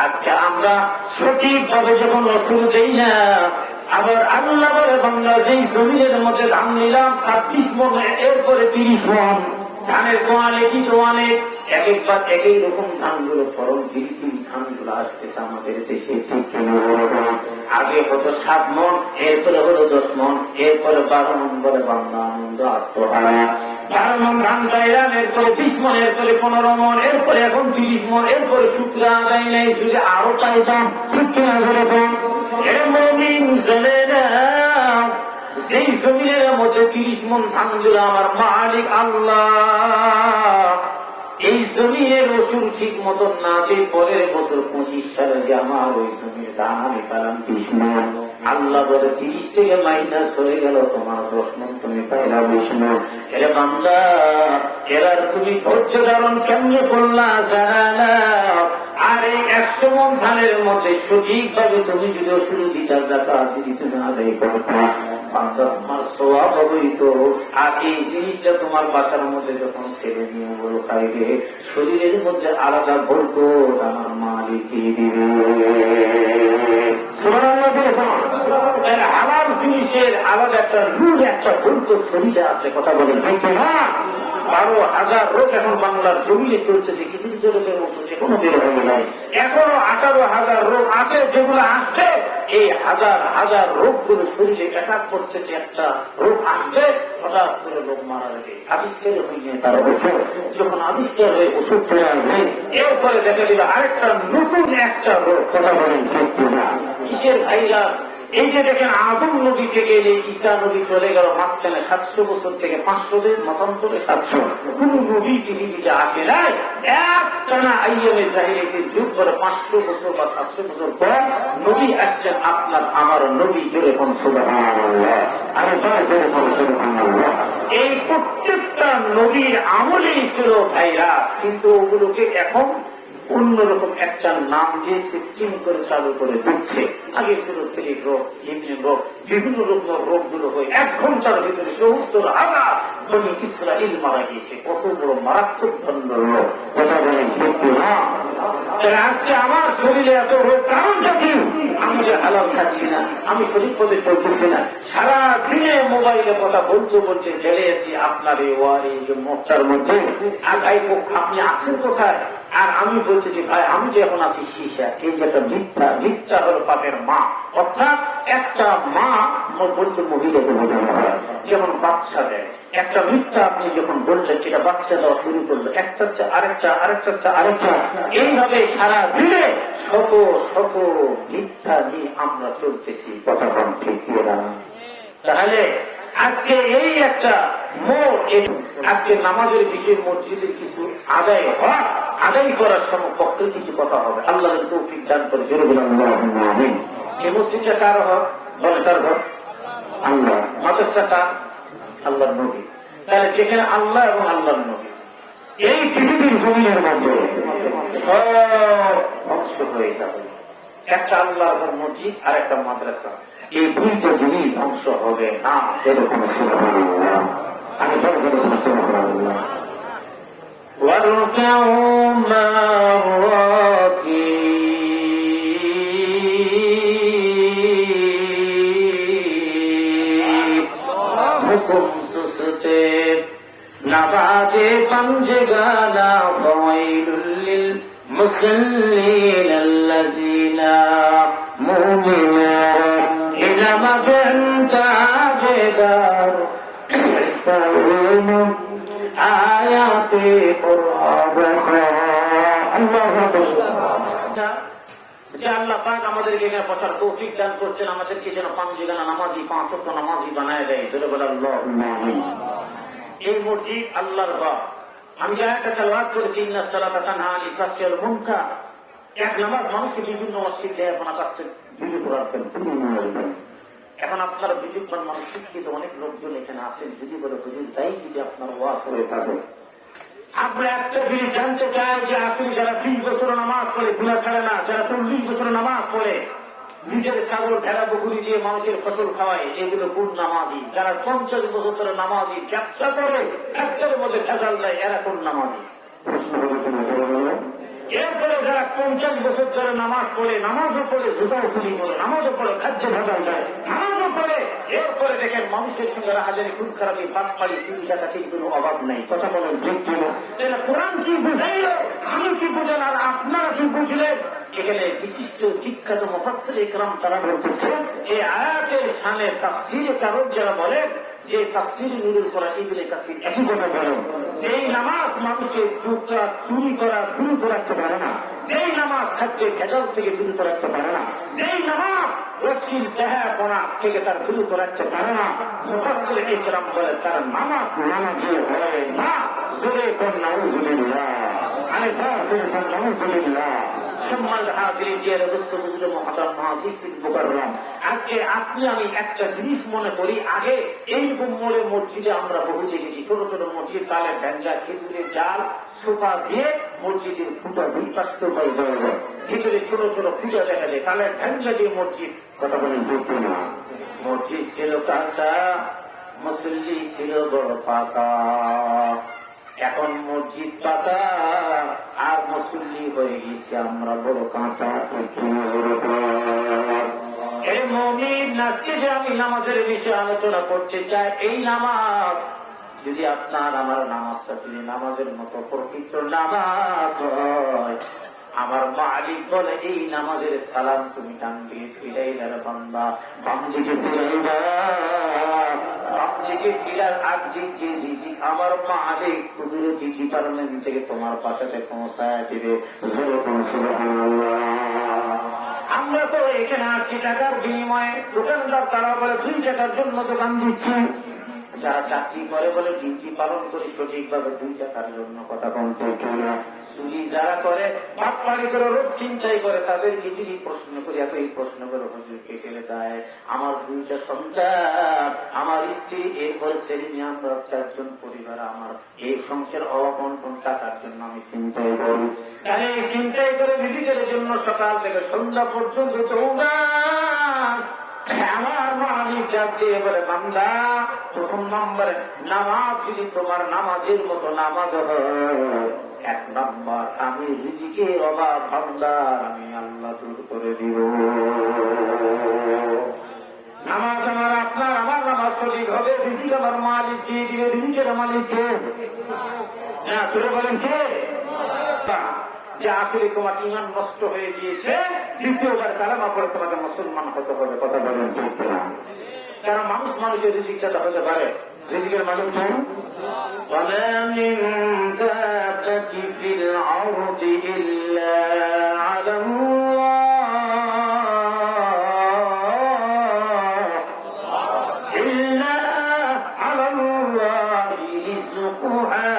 আজকে আমরা সঠিকভাবে যখন রসুল দেই না, আবার আল্লাহ বলে বাংলা যেই জমিনের মধ্যে ধান নিলাম 26 মন, এরপরে 30 মন ধানের কোয়ালিটি তো অনেক, এক একবার একই রকম ধানগুলো ফলন, ধীরে ধীরে ধানগুলো আসতেছে আমাদের দেশে। ঠিক আগে হতো 7 মন, এরপরে হলো 10 মন, এরপরে 12 মন বলে বাংলা আনন্দ আত্মহারা। 12 মন ধান চাইলাম, এরপরে 20 মন, এরপরে 15 মন, এরপরে এখন 30 মন, এরপরে শুক্রা আদায় নেই, যদি আরো চাইতাম। ঠিক কিনা যেরকম এর মমিন চলে না, যেই জমিনের মধ্যে 30 মন ধান দিল আমার মালিক আল্লাহ, এই জমিনের রসুল ঠিক মতন না দিয়ে পরের বছর 25 সালে যে আমার ওই জমির ধান আমি পেলাম 30 মন। আল্লাহ বলে 30 থেকে মাইনাস হয়ে গেল তোমার 10 মন, তুমি পাইলা 20 মন। এরা বান্দা, এরা তুমি ধৈর্য ধারণ কেমনে করলা জানা না। আর এই 100 মন ধানের মধ্যে সঠিকভাবে তুমি যদি শুরু দিতার জাকাত দিতে না আদায় করতা, তোমার সওয়াব হইত। আর এই জিনিসটা তোমার বাসার মধ্যে যখন ছেলে নিয়ে বড় খাইবে, শরীরের মধ্যে আলাদা বরকত আমার মালিক দিবে। হালাল জিনিসের আলাদা একটা রুল, একটা বরকত শরীরে আছে। কথা বলেন ঠিক না? 12,000 রোগ এখন বাংলার জমিয়ে চলতেছে, কিছু কিছু রোগের মতো যে কোনো বের হয়ে নাই। এখনো 18,000 রোগ আছে, যেগুলো আসছে এই হাজার হাজার রোগগুলো শরীরে অ্যাটাক করতেছে। একটা রোগ আসছে, হঠাৎ করে রোগ মারা যাবে, আবিষ্কার হয়ে তার ওষুধ, যখন আবিষ্কার হয়ে ওষুধ চলে আসবে, এরপরে দেখা দিল আরেকটা নতুন একটা রোগ। কথা বলেন ঠিক না? কিসের ভাইরাস? এই যে দেখেন আদম নবী থেকে ঈসা নবী চলে গেল মাঝখানে 700 বছর থেকে 500 মতান্তরে 700, কোন নবী পৃথিবীতে আসে নাই। একটানা আইয়ামে জাহিলিয়াতের যুগ করে 500 বছর বা 700 বছর পর নবী আসছেন আপনার আমার নবী। জোরে কোন সুবহানাল্লাহ, আরে জোরে কোন সুবহানাল্লাহ। এই প্রত্যেকটা নবীর আমলেই ছিল ভাইরাস, কিন্তু ওগুলোকে এখন অন্যরকম একটা নাম দিয়ে সিস্টেম করে চালু করে দিচ্ছে। আগে ছিল পেলিক রোগ, ইমিউন রোগ, বিভিন্ন রকম রোগগুলো হয় 1 ঘন্টার ভিতরে 70,000 বনি ইসরাইল মারা গিয়েছে। কত বড় মারাত্মক ধন্য রোগ। কথা বলেন ঠিক না? আজকে আমার শরীরে এত রোগ কারণটা কি? আমি যে হালাল খাচ্ছি না, আমি শরীর পথে চলতেছি না, সারা দিনে মোবাইলে কথা বলতে বলতে জেলে আছি আপনার এই ওয়ারি যে মোটার মধ্যে। আর ভাই আপনি আছেন কোথায়? আর আমি বলতেছি ভাই আমি যে এখন আছি শিশা। এই যে একটা মিথ্যা, মিথ্যা হল পাপের মা। অর্থাৎ একটা মা বলতে মহিলাকে বোঝানো হয়, যেমন বাচ্চা দেয়। একটা মিথ্যা আপনি যখন বললেন, এটা বাচ্চা দেওয়া শুরু করলো, একটা আরেকটা আরেকটা আরেকটা, এইভাবে সারা দিনে শত শত মিথ্যা নিয়ে আমরা চলতেছি। কথা কম ঠিক না? তাহলে আজকে এই একটা মোড়, আজকে নামাজের বিষয়ে মসজিদের কিছু আদায় হয়, আদায় করার সময় পক্ষে কিছু কথা হবে। আল্লাহ তৌফিক দান করে জোরে বলেন আল্লাহুম্মা আমিন। এই মসজিদটা কার ঘর? বলে কার ঘর? আল্লাহ। মাদ্রাসাটা আল্লাহর নবী। তাহলে যেখানে আল্লাহ এবং আল্লাহর নবী এই পৃথিবীর জমিনের মধ্যে সব ধ্বংস হয়ে যাবে, একটা আল্লাহর মসজিদ আর একটা মাদ্রাসা, এই দুইটা জিনিস ধ্বংস হবে না। এরকম সুবহানাল্লাহ, আমি বলবো এরকম সুবহানাল্লাহ। واركعوا مع الراكعين حكم سستے نباجے پنجگانا فويل للمصلين الذين مؤمنون إلى مكان تاجدار يستعون আয়াতে আল্লাহ পাক আমাদেরকে এখানে বসার তৌফিক দান করছেন, আমাদেরকে যেন 5 জায়গা নামাজি, 5 ওয়াক্ত নামাজি বানায় দেয়। জোরে বলে আল্লাহুম্মা আমিন। এই মসজিদ আল্লাহর ঘর। আমি যে আয়াতটা তেলাওয়াত করেছি, ইন্নাস সালাতা তানহা আনিল ফাহশাই ওয়াল মুনকার, এক নামাজ মানুষকে বিভিন্ন মসজিদ দেয় আপনার কাছে বিরত রাখবেন। এখন আপনার বিদ্যুৎ মানুষ শিক্ষিত অনেক লোকজন এখানে আছেন, যদি বলে হুজুর তাই যদি আপনার ওয়াজ হয়ে থাকে, আমরা একটা জিনিস জানতে চাই যে আসলে যারা 20 বছর নামাজ পড়ে গুনাহ ছাড়ে না, যারা 40 বছর নামাজ পড়ে নিজের ছাগল ভেড়া বকরি দিয়ে মানুষের ফসল খাওয়ায়, এগুলো কোন নামাজি? যারা 50 বছর ধরে নামাজি ব্যবসা করে একটার মধ্যে ভেজাল দেয়, এরা কোন নামাজি? প্রশ্ন হলো এরপরে যারা 50 বছর ধরে নামাজ পড়ে, নামাজও পড়ে জুতাও চুরি করে, নামাজও পড়ে খাদ্য ভাগাল যায়, নামাজও পড়ে, এরপরে দেখেন মানুষের সঙ্গে হাজারে খুব খারাপি পাঁচ পাড়ি চুরি ডাকাতির কোনো অভাব নাই। কথা বলেন ঠিক কিনা? তাহলে কোরআন কি বুঝাইল, আমি কি বুঝেন আর আপনারা কি বুঝলেন? এখানে বিশিষ্ট বিখ্যাত মুফাসসির ইকরাম তারা বলতেছেন এই আয়াতের শানে তাফসীরে কারণ যারা বলেন যে তাফসীর নুরুল কোরআন ইবনে কাসির একই কথা বলেন, সেই নামাজ মানুষকে চুরি করা বিরত রাখতে পারে না, সেই নামাজ খাদ্যে ভেজাল থেকে বিরত রাখতে পারে না, সেই নামাজ রসিল দেহাপনা থেকে তার বিরত রাখতে পারে না। মুফাসসির ইকরাম বলেন তার নামাজ নামাজে হয় না। জোরে কোন নাউজুবিল্লাহ, আরে বাসে কোন নাউজুবিল্লাহ। সম্মান হাজিরিন দিয়ে রসুল মুহাম্মদ মহাদিসিন মুকাররম, আজকে আপনি আমি একটা জিনিস মনে করি, আগে এইরকম মোড়ে মসজিদে আমরা বহু দেখেছি, ছোট ছোট মসজিদ, তালে ভ্যাঞ্জা, খেজুরের জাল, সোফা দিয়ে মসজিদের ফুটা দুই পাশে ভিতরে ছোট ছোট ফুটা দেখা যায়, তালে ভ্যাঞ্জা দিয়ে মসজিদ। কথা বলেন যোগ্য না। মসজিদ ছিল কাঁচা, মুসল্লি ছিল বড় পাকা। এখন মসজিদ পাকা আর মুসল্লি হয়ে গেছে আমরা বড় কাঁচা। এই মুমিন, আজকে যে আমি নামাজের বিষয়ে আলোচনা করতে চাই, এই নামাজ যদি আপনার আমার নামাজটা যদি নামাজের মতো প্রকৃত নামাজ হয়, আমার মালিক বলে এই নামাজের সালাম তুমি ডান দিকে ফিরাইলার বান্দা, বাম দিকে ফিরাইবা, বাম দিকে ফিরার আগ দিকে রিজিক আমার মালিক কুদরতি ডিপার্টমেন্ট থেকে তোমার পাশে পৌঁছায় দিবে। আমরা তো এখানে 80 টাকার বিনিময়ে দোকানদার তারা বলে 2 টাকার জন্য দোকান দিচ্ছি, যারা চাকরি করে বলে ডিউটি পালন করে সঠিকভাবে 2 টাকার জন্য। কথা বলতে না, চুরি যারা করে বাটপাড়ি করে রোজ চিন্তাই করে, তাদেরকে যদি প্রশ্ন করি, এত এই প্রশ্ন করে হুজুরকে ফেলে দেয়, আমার 2টা সন্তান, আমার স্ত্রী, এরপরে ছেলে নিয়ে আমরা 4জন পরিবার, আমার এই সংসার অবন্টন টাকার জন্য আমি চিন্তাই করি। তাহলে এই চিন্তাই করে নিজেদের জন্য সকাল থেকে সন্ধ্যা পর্যন্ত তোমরা আমার মালিক যাচ্ছে বলে, বান্দা প্রথম নম্বরে নামাজ যদি তোমার নামাজের মতো নামাজ হয়, 1 নম্বর আমি রিজিকের অভাব বান্দার আমি আল্লাহ দূর করে দিব। নামাজ আমার আপনার আমার নামাজ সঠিক হবে, রিজিক আমার মালিক দিয়ে দিবে। রিজিকের মালিক কে? না, তুলে বলেন কে? যে আসলে তোমার ইমান নষ্ট হয়ে গিয়েছে, দ্বিতীয়বার কালেমা পড়ে তোমাকে মুসলমান হতে হবে। কথা বলেন ঠিক না? কারণ মানুষ মানুষের রিজিক যাতে হতে পারে, রিজিকের মালিক কে? وَمَا مِن دَابَّةٍ فِي الْأَرْضِ إِلَّا عَلَى اللَّهِ رِزْقُهَا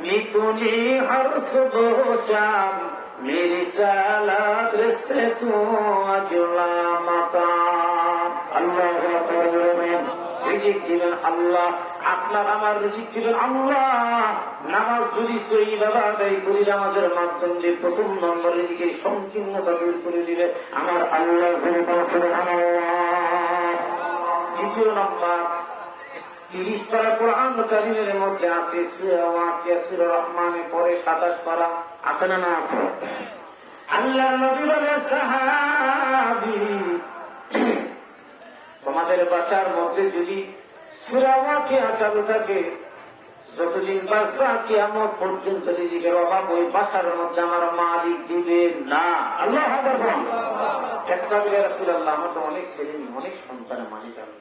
میکنی ہر صبح شام میری سالات رستے تو اجلا مقام। اللہ রিজিক দিবেন আল্লাহ, আপনার আমার রিজিক দিবেন আল্লাহ। নামাজ যদি সহি ভাবে আদায় করি, নামাজের মাধ্যম দিয়ে প্রথম নম্বর রিজিকের সংকীর্ণতা দূর করে দিবে আমার আল্লাহ। দ্বিতীয় নম্বর 30 পারা কোরআন কারীমের মধ্যে আছে সূরা ওয়াকিয়া, সূরা রহমানে পরে 27 পারা আছে না? না আছে। আল্লাহর নবী বলেন, সাহাবী তোমাদের বাসার মধ্যে যদি সূরা ওয়াকিয়া চালু থাকে, যতদিন বাঁচবা কিয়ামত পর্যন্ত রিজিকের অভাব ওই বাসার মধ্যে আমার মালিক দিবেন না। আল্লাহু আকবার। রাসূলুল্লাহ, আমার তো অনেক ছেলে অনেক সন্তানের মালিক আমি।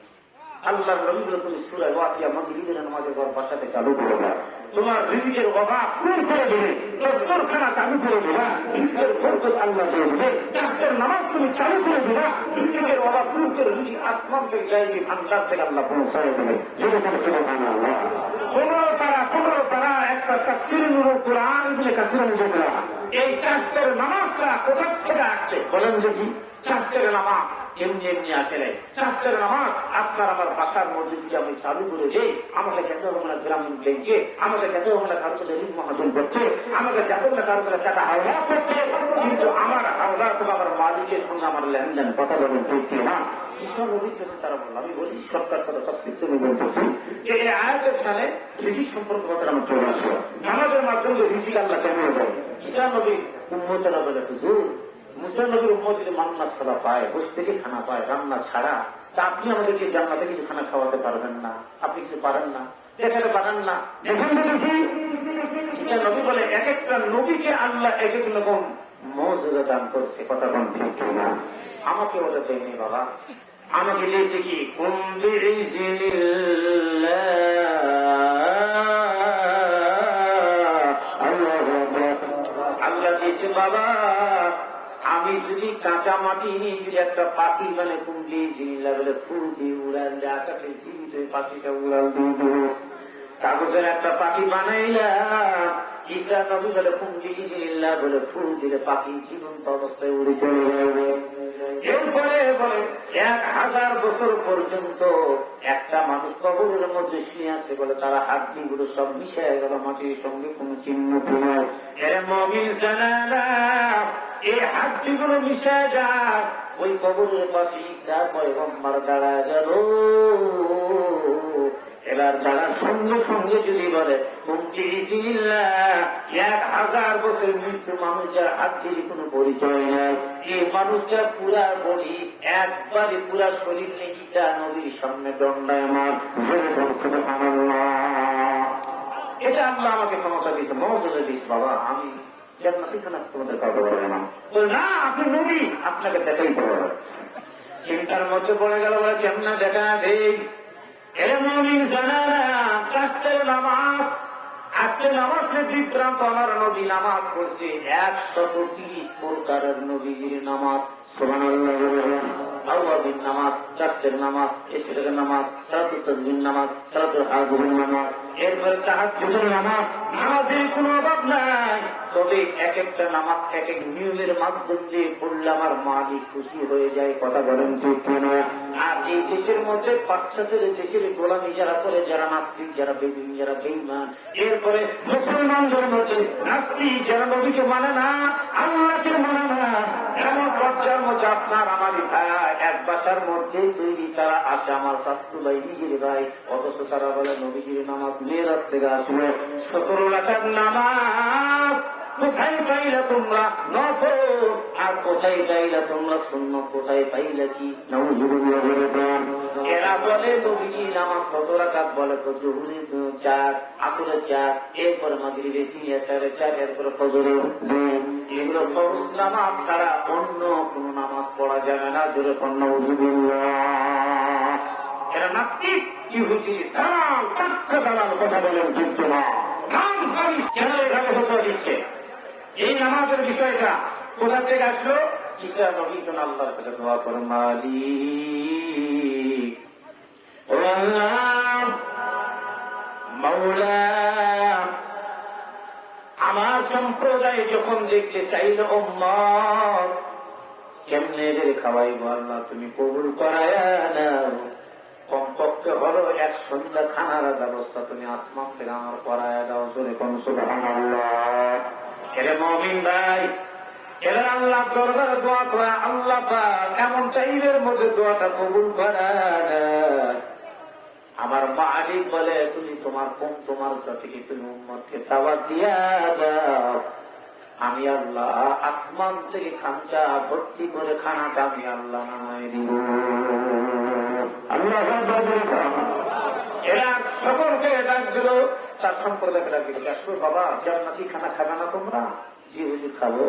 আল্লাহর নবী বলে, তুমি সূরা ওয়াকিয়া মসজিদের নামাজের পর বাসাতে চালু করে দাও, তোমার রিজিকের অভাব দূর করে দেবে, দস্তরখানা চালু করে দেবা, রিজিকের বরকত আল্লাহ দিয়ে দেবে। চাষের নামাজ তুমি চালু করে দেবা, রিজিকের অভাব দূর করে রিজিক আসমান থেকে যাইবে, ভান্ডার থেকে আল্লাহ পৌঁছায় দেবে। যেরকম সুবহানাল্লাহ। 15 পারা একটা তাফসীর নুরুল কোরআন ইবনে কাসির মুজাদ্দিদ, এই চাষের নামাজটা কোথা থেকে আসছে বলেন দেখি? চাষের নামাজ এমনি এমনি আসে নাই। চাষের নামাজ আপনার আমার বাসার মধ্যে যদি আমি চালু করে দিই, আমাকে যেতে হবে না গ্রামীণ ব্যাংকে, আমাকে যেতে হবে না কারো সাথে ঋণ মহাজন করতে, আমাকে যেতে হবে না কারো সাথে টাকা হাওলা করতে, কিন্তু আমার হাওলা তো আমার মালিকের সঙ্গে আমার লেনদেন। কথা বলেন ঠিক না? ঈশ্বর অভিজ্ঞতা তারা বলল, আমি বলি সরকার কথা তফসিল তুমি বলতেছি যে এই আয়াতের সালে রিজিক সম্পর্কে কথা আমার চলে আসলো। নামাজের মাধ্যমে রিজিক আল্লাহ কেমন দেয়? ঈসা নবী উম্মতেরা বলে হুজুর, মুসা নবীর উম্মত যদি মান্না ছাড়া পায়, বসে থেকে খানা পায় রান্না ছাড়া, তা আপনি আমাদেরকে জান্নাতে কিছু খানা খাওয়াতে পারবেন না? আপনি কিছু পারেন না? দেখাতে পারেন না? দেখুন দেখি ঈসা নবী বলে এক একটা নবীকে আল্লাহ এক এক রকম মর্যাদা দান করছে। কথা বল ঠিক না? আমাকে ওটা দেয়নি বাবা, আমাকে দিয়েছে কি আল্লাহ দিয়েছে বাবা। আমি যদি কাঁচা মাটি নিয়ে যদি একটা পাখি মানে কুমড়ি জিনিলা বলে ফুল দিয়ে উড়ালে আকাশে জীবিত পাখিটা উড়াল দিয়ে দেব, কাগজের একটা পাখি বানাইলাম, ঈসা নবী বলে কুমড়ি জিনিল্লা বলে ফুল দিলে পাখি জীবন্ত অবস্থায় উড়ে চলে যাবে। এরপরে বলে 1000 বছর পর্যন্ত একটা মানুষ কবরের মধ্যে শুয়ে আছে বলে তারা হাড্ডিগুলো সব মিশে গেল মাটির সঙ্গে, কোন চিহ্ন পেল। এর মুমিন জানালা এই হাড্ডিগুলো মিশে যায়, ওই কবরের পাশে ঈসা পয়গম্বর দাঁড়া গেল। এবার দাঁড়ার সঙ্গে সঙ্গে যদি বলে 1000 বছর মৃত্যু মানুষ যার হাড্ডির কোনো পরিচয় নাই, এই মানুষটা পুরা বডি একবারে পুরা শরীর নিয়ে ঈসা নবীর সামনে দণ্ডায়মান। এটা আল্লাহ আমাকে ক্ষমতা দিচ্ছে, মর্যাদা দিচ্ছে বাবা। আমি জান্নাতি খানা তোমাদের কাউকে বলে না, না আপনি নবী, আপনাকে দেখাইতে হবে। চিন্তার মধ্যে পড়ে গেল, বলে কেমন দেখা দেই? এর মুমিন জানারা চাষের নামাজ, আজকে নামাজে বিভ্রান্ত আমার নবী নামাজ পড়ছে 130 প্রকারের নবীর নামাজ। সুবহানাল্লাহ বলেন। আওয়াবিন নামাজ, চাষের নামাজ, ইশরাকের নামাজ, সালাতুত তাসবিহ নামাজ, সালাতুল হাজিরের নামাজ, এরপরে তাহাজ্জুদের নামাজ। নামাজের কোনো অভাব নাই, তবে এক একটা নামাজ এক এক নিয়মের মাধ্যম দিয়ে পড়লে আমার মালিক খুশি হয়ে যায়। কথা বলেন ঠিক কেন? আর এই দেশের মধ্যে বাচ্চাদের দেশের গোলামি যারা করে, যারা নাস্তিক, যারা বেঈমান, যারা বেঈমান, এরপরে মুসলমানদের মধ্যে নাস্তিক যারা নবীকে মানে না, আল্লাহকে মানে না, এমন পর্যায়ের মধ্যে আপনার আমারই ভাই এক বাসার মধ্যে তৈরি, তারা আসে আমার শাস্ত্র ভাই নিজের ভাই, অথচ তারা বলে নবীজির নামাজ মেয়েরাজ থেকে আসলো 17 লাখের নামাজ। কোথায় পাইলা তোমরা নফল, আর কোথায় পাইলা তোমরা সুন্নাত, কোথায় পাইলা কি? নাউজুবিল্লাহ বলে দেন। এরা বলে নবীজি নামাজ কত রাকাত, বলে তো জোহরে 4, আসরে 4, এরপরে মাগরিবে 3, এশারে 4, এরপরে ফজরে 2। এগুলো ফরজ নামাজ ছাড়া অন্য কোন নামাজ পড়া যাবে না। জোরে কোন নাউজুবিল্লাহ। এরা নাস্তিক ইহুদি দালাল, কাচ্চা দালাল। কথা বলেন ঠিক না? নাম করি কেন এভাবে হতে দিচ্ছে? এই নামাজের বিষয়টা কোথা থেকে আসলো? ঈসা নবী যখন আল্লাহর কাছে দোয়া করে, মালিক ও আল্লাহ মাওলা, আমার সম্প্রদায় যখন দেখতে চাইল উম্মত কেমনে এদের খাওয়াইবো, আল্লাহ তুমি কবুল করায়া নাও। কমপক্ষে হলো এক সন্ধ্যা খানার ব্যবস্থা তুমি আসমান থেকে আমার করায়া দাও। জোরে কোন সুবহানাল্লাহ। এরে মুমিন ভাই, এরা আল্লাহ দরবারে দোয়া করে, আল্লাহ পাক এমন টাইমের মধ্যে দোয়াটা কবুল করা। আমার মালিক বলে তুমি তোমার তোমার জাতিকে তুমি উম্মতকে দাওয়াত দিয়া দাও, আমি আল্লাহ আসমান থেকে খামচা ভর্তি করে খানাটা আমি আল্লাহ নামায় দিব। আল্লাহ এরা সকলকে ডাক দিল, তার সম্প্রদায়কে ডাক দিল, আসো বাবা জান্নাতি খানা খাবে না তোমরা? জি হুজুর খাবো।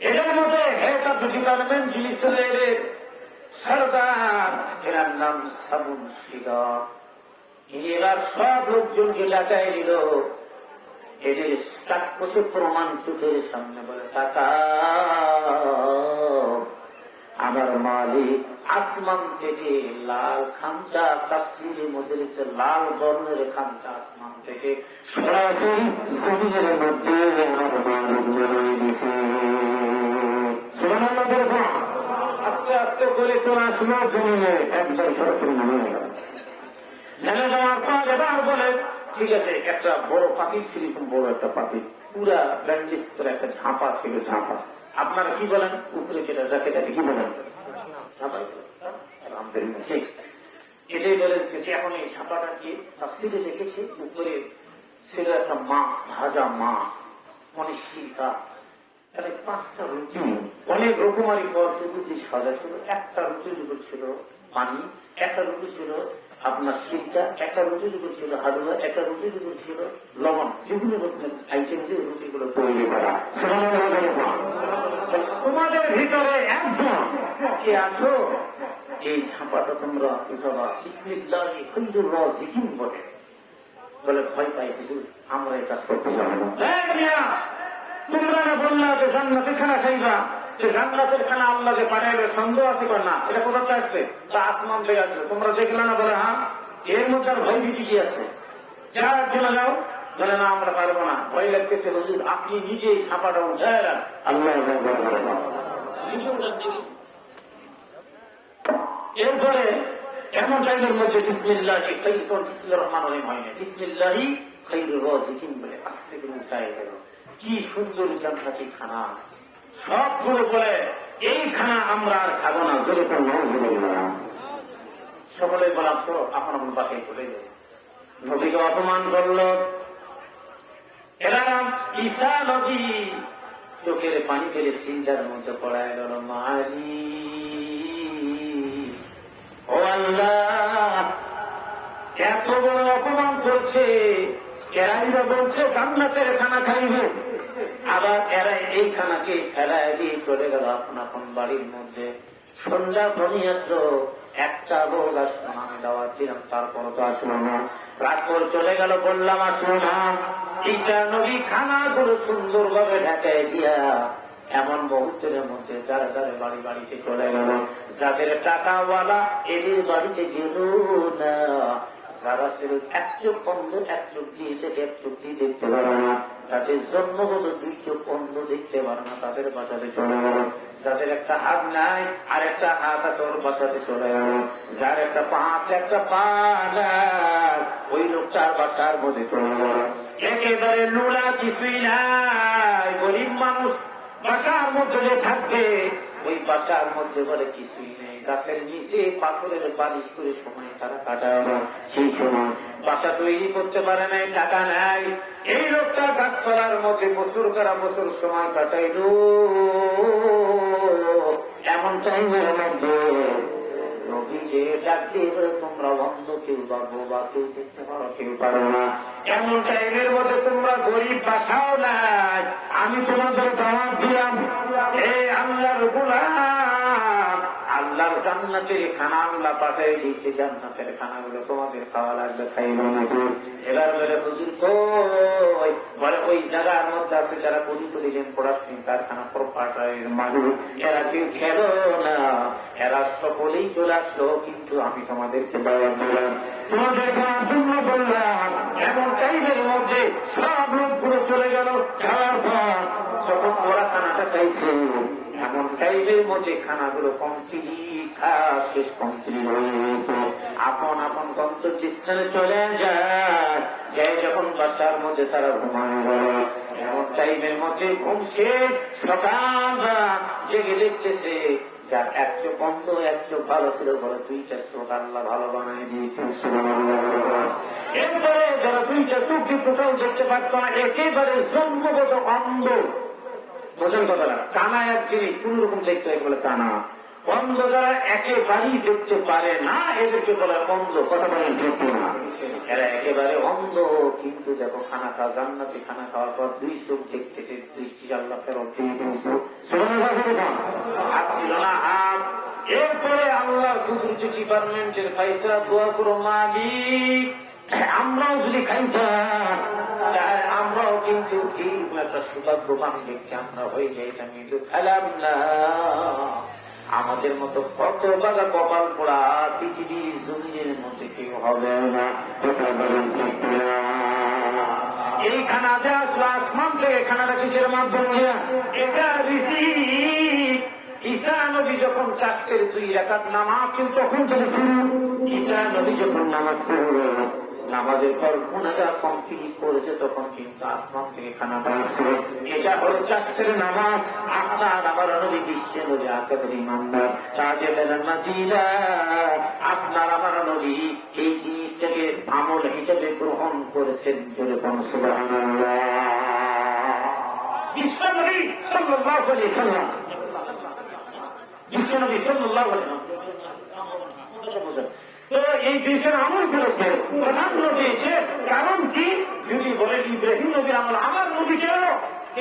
এদের মধ্যে হেড ডিপার্টমেন্ট যিনি ছিল এদের সরদার, এনার নাম সাবুন শিগা। এবার সব লোকজনকে ডাকাই দিল, এদের চাক্ষুষে প্রমাণ চোখের সামনে বলে, টাকা আমার মালিক আসমান থেকে লাল খামচা, তাফসীরে মজলিসে লাল বর্ণের খামচা আসমান থেকে সরাসরি জমিনের মধ্যে আমার মালিক মেরে দিয়েছে। সুবহানাল্লাহ। আস্তে আস্তে দরখাস্ত করে চলে আসলো জমিনে, একবার সরাসরি নেমে গেল। নেমে যাওয়ার পর এবার বলে ঠিক আছে, একটা বড় পাখি ছিল, বড় একটা পাখি, পুরা ব্যান্ডেজ করে একটা ঝাঁপা ছিল, ঝাঁপা। আপনারা কি বলেন উপরে সেটা জ্যাকেটাকে কি বলেন? ঠিক এটাই বলে। এখন এই ঝাঁপাটাকে তাফসীরে দেখেছি, উপরে ছিল একটা মাছ, ভাজা মাছ, অনেক শিকা, পাঁচটা রুটি, অনেক রকমারি পর রুটি সাজা ছিল। একটা রুটির উপর ছিল পানি, একটা রুটি ছিল আপনার শিকা, একটা রুটির উপর ছিল হালুয়া, একটা রুটির উপর ছিল লবণ। বিভিন্ন রকমের আইটেম দিয়ে রুটিগুলো তৈরি করা। তোমাদের ভিতরে একজন কে আছো, এই ঝাঁপাটা তোমরা উঠাবা, বিসমিল্লাহি খায়রুর রাযিকিন বলে। বলে ভয় পাই হুজুর, আমরা এই কাজ করতে যাবো না। তোমরা না বললা যে জান্নাতের খানা খাইবা, যে জান্নাতের খানা আল্লাহকে পাঠাইবে, সন্দেহ আছে না? এটা কোথাতে আসবে? তা আসমান থেকে আসবে। তোমরা দেখলে না? বলে হ্যাঁ। এর মধ্যে আর ভয় ভীতি কি আছে? যা চলে যাও। বলে না, আমরা পারবো না, ভয় লাগতেছে হুজুর, আপনি নিজেই ছাপাটা উঠায় আল্লাহ। এরপরে এমন টাইমের মধ্যে বিসমিল্লাহি বিসমিল্লাহির রহমানির রহিম হয় না, বিসমিল্লাহি খায়রুর রাযিকিন বলে আস্তে করে উঠায় গেল। কি সুন্দর জান্নাতি খানা, সবগুলো বলে এই খানা আমরা আর খাবো না। জোরে সকলে বলাম তো আপন আপন বাসায় চলে যাবে। নবীকে অপমান করল এরা। ঈসা নবী চোখের পানি ফেলে চিন্তার মধ্যে পড়ায় গেল, মারি ও আল্লাহ, এত বড় অপমান করছে, এরাই বা বলছে জান্নাতের খানা খাইবে, আবার এরা এই খানাকে ফেলায় দিয়ে চলে গেল আপন আপন বাড়ির মধ্যে। সন্ধ্যা ঘনিয়ে আসলো, একটা লোক আসলো না, আমি দাওয়াত দিলাম, তারপর তো আসলো না। রাত পর চলে গেল, বললাম আসলো না। ঈসা নবী খানাগুলো সুন্দরভাবে ঢাকায় দিয়া এমন মুহূর্তের মধ্যে যারা যারা বাড়ি বাড়িতে চলে গেল। যাদের টাকাওয়ালা এদের বাড়িতে গেল না, যারা ছিল এক চোখ বন্ধ, এক চোখ দিয়েছে, এক চোখ দিয়ে দেখতে পারে না, তাদের জন্ম হলো দুই চোখ বন্ধ, দেখতে পারে না, তাদের বাসাতে চলে গেল। যাদের একটা হাত নাই আর একটা হাত আছে, ওর বাসাতে চলে গেল। যার একটা পা আছে, একটা পা নাই, ওই লোকটার বাসার মধ্যে চলে গেল। একেবারে লুলা কিছুই নাই, গরিব মানুষ বাসার মধ্যে যে থাকবে, ওই বাসার মধ্যে বলে কিছুই নেই। গাছের নিচে পাথরের বালিশ করে সময় তারা কাটায় না। সেই সময় বাসা তৈরি করতে পারে নাই, টাকা নাই। এই লোকটা গাছপালার মধ্যে বছর করা বছর সময় কাটাইল। এমন টাইমের মধ্যে নবী যে ডাকতে, তোমরা অন্ধ, কেউ বা বোবা, কেউ দেখতে পারো, কেউ পারো না। এমন টাইমের মধ্যে তোমরা গরিব, বাসাও নাই, আমি তোমাদের দাওয়াত দিলাম, এই আল্লাহর গোলাম, আল্লাহর জান্নাতের খানা আল্লাহ পাঠাই দিচ্ছে, জান্নাতের খানাগুলো তোমাদের খাওয়া লাগবে, খাইব নাকি? এবার বলে হুজুর কই? বলে ওই জায়গার মধ্যে আছে যারা কোটি কোটি দিন পড়াশোনা কারখানা প্রপারেটরের মানুষ, এরা কেউ খেল না, এরা সকলেই চলে আসলো, কিন্তু আমি তোমাদেরকে দাওয়াত দিলাম, তোমাদের খাওয়ার জন্য বললাম। এমন টাইমের মধ্যে সব লোকগুলো চলে গেল। খাওয়ার পর যখন ওরা খানাটা খাইছে, এমন টাইমের মধ্যে খানাগুলো কমপ্লিট, খাওয়া শেষ, কমপ্লিট হয়ে গেছে। আপন আপন গন্তব্যস্থানে চলে যায়। যখন বাসার মধ্যে তারা ঘুমানো গেল, এমন টাইমের মধ্যে ঘুম শেষ, সকাল জেগে দেখতেছে যার এক চোখ বন্ধ, এক চোখ ভালো ছিল, বলে দুইটা চোখ আল্লাহ ভালো বানাই দিয়েছে। এরপরে যারা দুইটা চোখ কোথাও দেখতে পারত না, একেবারে জন্মগত অন্ধ। বোঝেন কথা না? কানা এক জিনিস কোন রকম দেখতে হয় বলে কানা। অন্ধ যারা একেবারেই দেখতে পারে না, এদেরকে বলে অন্ধ। কথা বলেন ঠিক না? এরা একেবারে অন্ধ, কিন্তু দেখো খানা খাওয়া, জান্নাতে খানা খাওয়ার পর দুই চোখ দেখতেছে, দৃষ্টি আল্লাহ ফেরত দিয়ে দিয়েছে। হাত ছিল না, হাত। এরপরে আল্লাহ কুদরতি ডিপার্টমেন্টের ফাইসলা, দোয়া করো মালিক, আমরাও যদি খাইতাম, আমরাও কিন্তু একটা সৌভাগ্য পানি দেখতে আমরা হয়ে যাই, কিন্তু খেলাম না। আমাদের মতো কত বাগা কপাল পোড়া পৃথিবীর জমিনের মধ্যে কেউ হবে না। এই খানা যে আসলো আসমান থেকে, খানাটা কিসের মাধ্যমে? এটা রিজিক। ঈসা নবী যখন চাষের 2 রাকাত নামাজ কিন্তু তখন থেকে শুরু। ঈসা নবী যখন নামাজ পড়লেন, নামাজের পর গুনাহগার কমপ্লিট করেছে, তখন কিন্তু আসমান থেকে খানা পাচ্ছে। এটা হলো চাষের নামাজ। আপনার আমার নবী বিশ্বে নবী আকাদের ইমানদার তাজের মাজিদা, আপনার আমার নবী এই জিনিসটাকে আমল হিসেবে গ্রহণ করেছেন। যেরকম সুবহানাল্লাহ। বিশ্বনবী সাল্লাল্লাহু আলাইহি ওয়াসাল্লাম, বিশ্বনবী সাল্লাল্লাহু আলাইহি ওয়াসাল্লাম তো এই বিষয়ের আমল করেছে, প্রাধান্য দিয়েছে। কারণ কি? যদি বলে ইব্রাহিম নবীর আমল, আমার নবী কেন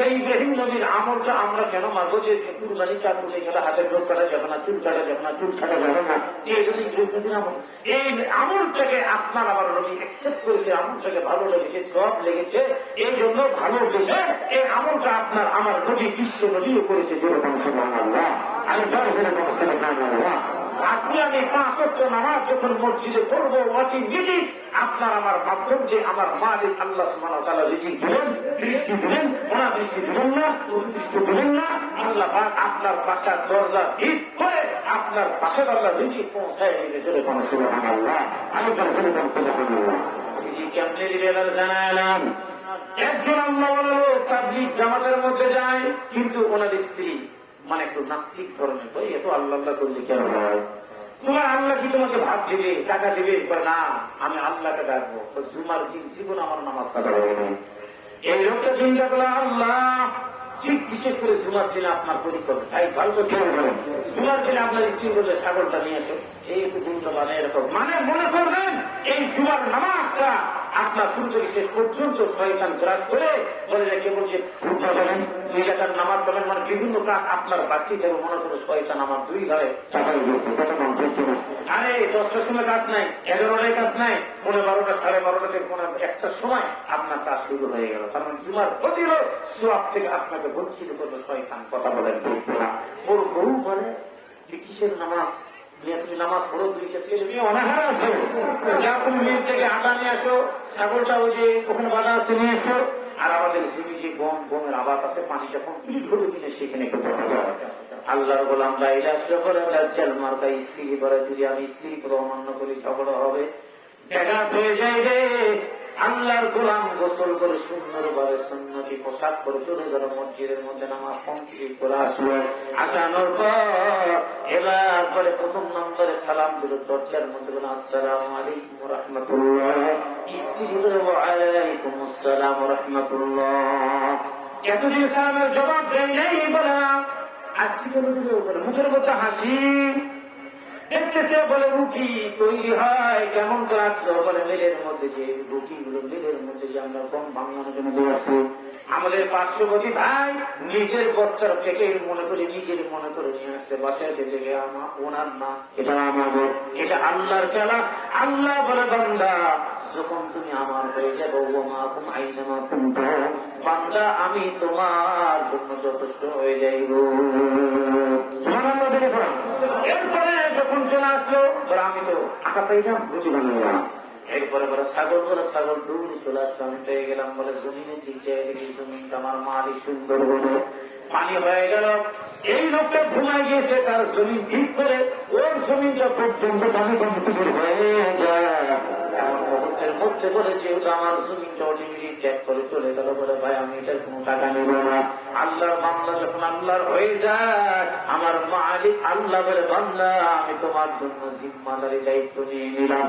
এই ইব্রাহিম নবীর আমলটা আমরা কেন মানবো? যে কুরবানি চার করলে গেলে হাতের রোগ কাটা যাবে না, চুল কাটা যাবে না, চুল ছাটা যাবে না, এই জন্য ইব্রাহিম নবীর আমল। এই আমলটাকে আপনার আমার নবী অ্যাকসেপ্ট করেছে, আমলটাকে ভালো লেগেছে, সব লেগেছে, এই জন্য ভালো লেগেছে। এই আমলটা আপনার আমার নবী বিশ্ব নবীও করেছে। যেরকম সুবহানাল্লাহ। আমি যেরকম সুবহানাল্লাহ। আপনি আমি 5 ওয়াক্ত নামাজ যখন মসজিদে পড়বো, অতি নিজি আপনার আমার মাধ্যম যে আমার মালিক আল্লাহ সুবহানাহু ওয়া তাআলা রিজিক দিলেন, বৃষ্টি দিলেন, ওনা বৃষ্টি দিলেন না, বৃষ্টি দিলেন না, আল্লাহ পাক আপনার বাসার দরজা ভিত করে আপনার বাসার আল্লাহ রিজিক পৌঁছায় দিবে। যেরকম সুবহানাল্লাহ। আমি যেরকম সুবহানাল্লাহ। রিজিক কেমনে দিবে এবার জানালাম। একজন আল্লাহ ওয়ালা লোক তাবলীগ জামাতের মধ্যে যায়, কিন্তু ওনার স্ত্রী মানে একটু নাস্তিক ধরনের, তো এত আল্লাহ আল্লাহ করলে কেন হয়? তোমার আল্লাহ কি তোমাকে ভাত দেবে, টাকা দেবে? না, আমি আল্লাহকে ডাকবো। জুমার দিন জীবন আমার নামাজ কাটা হবে। এই লোকটা চিন্তা করলো, আল্লাহ ঠিক বিশেষ করে জুমার দিনে আপনার পরিকল্পনা তাই ভালো কেউ বলেন, জুমার দিনে আপনার স্ত্রী বললে ছাগলটা নিয়ে আসো, এই একটু গুরুত্ব মানে এরকম মানে মনে করবেন এই জুমার নামাজটা আপনার শুরু থেকে শেষ পর্যন্ত শয়তান গ্রাস করে বলে রেখে বলছে ঘুরতে বলেন, 2 রাকাত নামাজ পড়েন, মানে বিভিন্ন কাজ আপনার বাকি যাবে। মনে করো শয়তান আমার 2 ঘরে চাপাই গেছে, আরে 10টার সময় কাজ নাই, 11টায় কাজ নাই, 12টা 12:30 1টার সময় আপনার কাজ শুরু হয়ে গেল। কারণ জুমার প্রতিরোধ সওয়াব থেকে আপনাকে বঞ্চিত করবে শয়তান। কথা বলেন ঠিক না? ওর বউ বলে যে কিসের নামাজ, তুমি নামাজ পড়ো, 2 ছেলে মেয়ে অনাহার আছে, যা তুমি মেয়ের থেকে আটা নিয়ে আসো, ছাগলটা ওই যে ওখানে বাধা আছে নিয়ে এসো, আর আমাদের জমি যে গমের আবাদ আছে, পানিটা কমপ্লিট করে দিলে সেখানে একটু দেখা যায়। আল্লাহর গোলাম লাইলা সকলে দাজ্জাল মার্কা স্ত্রী বলে, যদি আমি স্ত্রী করে অমান্য করি ঝগড়া হবে, ব্যাঘাত হয়ে যায় রে। আল্লাহর গোলাম গোসল করে সুন্দরভাবে সুন্নতি পোশাক করে চলে গেল মসজিদের মধ্যে, নামাজ কমপ্লিট করে আসলো। আসানোর পর এবার পরে প্রথম নম্বরে সালাম দিল, দরজার মধ্যে বলে আসসালামু আলাইকুম ওয়া রাহমাতুল্লাহ, স্ত্রী বলে ওয়া আলাইকুম আসসালাম ওয়া রাহমাতুল্লাহ। এতদিন সালামের জবাব দেয় নাই, বলে আজকে বলে মুখের মধ্যে হাসি দেখতেছে, বলে রুটি তৈরি হয় কেমন করে আসলো? বলে মিলের মধ্যে যে রুটিগুলো, মিলের মধ্যে যে আমরা কম বাংলার জন্য দিয়ে আসছি, আমাদের পার্শ্ববর্তী ভাই নিজের বস্তার থেকে মনে করে নিজের মনে করে নিয়ে আসছে, বাসায় দেখে আমার ওনার না, এটা আমাদের, এটা আল্লাহর খেলা। আল্লাহ বলে বান্দা যখন তুমি আমার হয়ে যাবো, বান্দা আমি তোমার জন্য যথেষ্ট হয়ে যাইব। এরপরে যখন চলে আসলো, আমি তো আঁকা পাইলাম, বুঝি বানাইলাম। এরপরে বলে ছাগল, বলে ছাগল দৌড়ে চলে আসলো, আমি পেয়ে গেলাম। বলে জমিনে দিকে জমিনটা আমার মালিক সুন্দর বলে পানি হয়ে গেল। এই লোকটা ঘুমায় গিয়েছে, তার জমিন ঠিক করে ওর জমিনটা পর্যন্ত পানি কমপ্লিট হয়ে যায়। এমন মুহূর্তের মধ্যে বলে যেহেতু আমার জমিনটা অটোমেটিক ত্যাগ করে চলে গেল, বলে ভাই আমি এটার কোনো টাকা নেব না। আল্লাহর বান্দা যখন আল্লাহর হয়ে যায়, আমার মালিক আল্লাহ বলে বান্দা আমি তোমার জন্য জিম্মাদারি দায়িত্ব নিয়ে নিলাম।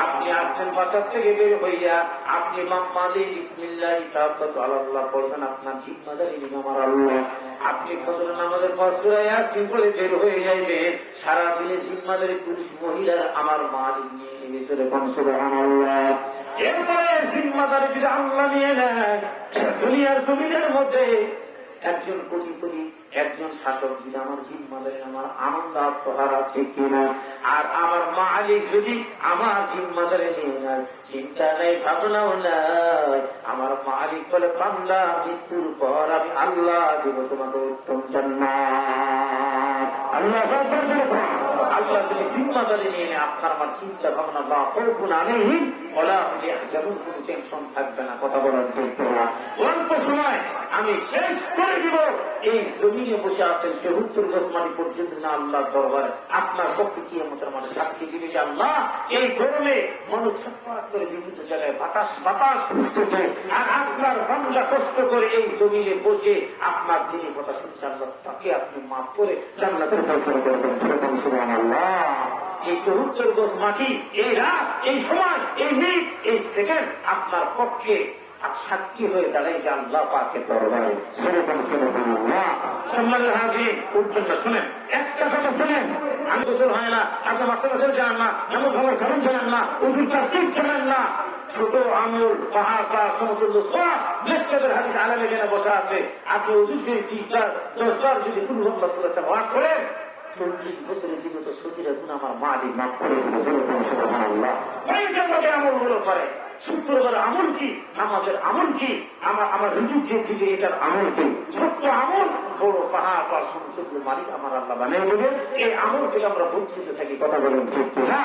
আপনি আসছেন বাসার থেকে বের হইয়া, আপনি মালিক বিসমিল্লাহ তাওয়াক্কালতু আলাল্লাহ পড়বেন, আপনার জিম্মাদারি নিন আমার আল্লাহ। আপনি ফজর নামাজের পর সূরা ইয়াসিন পড়ে বের হয়ে যাইবেন, সারা দিনে জিম্মাদারি পুরুষ মহিলার আমার মালিক নিয়ে নিবে। সুবহানাল্লাহ। এরপরে জিম্মাদারি যদি আল্লাহ নিয়ে নেন, দুনিয়ার জমিনের মধ্যে একজন কোটিপতি, একজন শাসক যদি আমার জিম্মাদারি, আমার আনন্দ আত্মহারা ঠিক কিনা? আর আমার মালিক যদি আমার জিম্মাদারি নিয়ে নেয়, চিন্তা নেই, ভাবনাও নাই। আমার মালিক বলে বান্দা মৃত্যুর পর আমি আল্লাহ দিব তোমাকে উত্তম জান্নাত। আল্লাহ আল্লাহ যদি জিম্মাদারি নিয়ে নেয় আপনার আমার চিন্তা ভাবনা বা কল্পন আনেই বলা যেমন কোন টেনশন থাকবে না। কথা বলার অল্প সময় আমি শেষ করে দিব। এই জমিনে বসে আছেন সে উত্তর দশমানি পর্যন্ত না আল্লাহ দরবারে আপনার পক্ষে কি আমাদের মানে সাক্ষী দিবে যে আল্লাহ এই গরমে মানুষ ছটফট করে বিভিন্ন জায়গায় বাতাস বাতাস উঠতেছে আর আপনার বাংলা কষ্ট করে এই জমিনে বসে আপনার দিনের কথা শুনছে আল্লাহ তাকে আপনি মাফ করে জান্নাতের ফয়সালা করবেন। সুবহানাল্লাহ। এই উত্তর দশ মাটি এই রাত এই সময় এই মিনিট এই সেকেন্ড আপনার পক্ষে সাক্ষী হয়ে দাঁড়াই যে আল্লাহ পাকের দরবারে। সম্মানের হাজির উঠবেন না, শুনেন একটা কথা শুনেন। আমি গোসল হয় না, আপনি মাস্টার জানেন না, এমন ভাবার কারণ জানেন না, উজুটা ঠিক জানেন না, ছোট আঙুল পাহাড় পা সমতুল্য সব দেশটাদের হাজির আলামে যেন বসা আছে। আপনি উজু সেই 10বার যদি পূর্বল্লাহ ওয়াক করেন 40 বছরের বিগত সতীরা গুণ আমার মালিক মাফ করে আমলগুলো করে। শুক্রবার আমল কি, আমাদের আমল কি, আমার রুজু যে দিকে এটার আমল কি, ছোট্ট আমল বড় পাহাড় বা সমতুল্য মালিক আমার আল্লাহ বানিয়ে দেবে। এই আমল থেকে আমরা বঞ্চিত থাকি। কথা বলেন ঠিক না?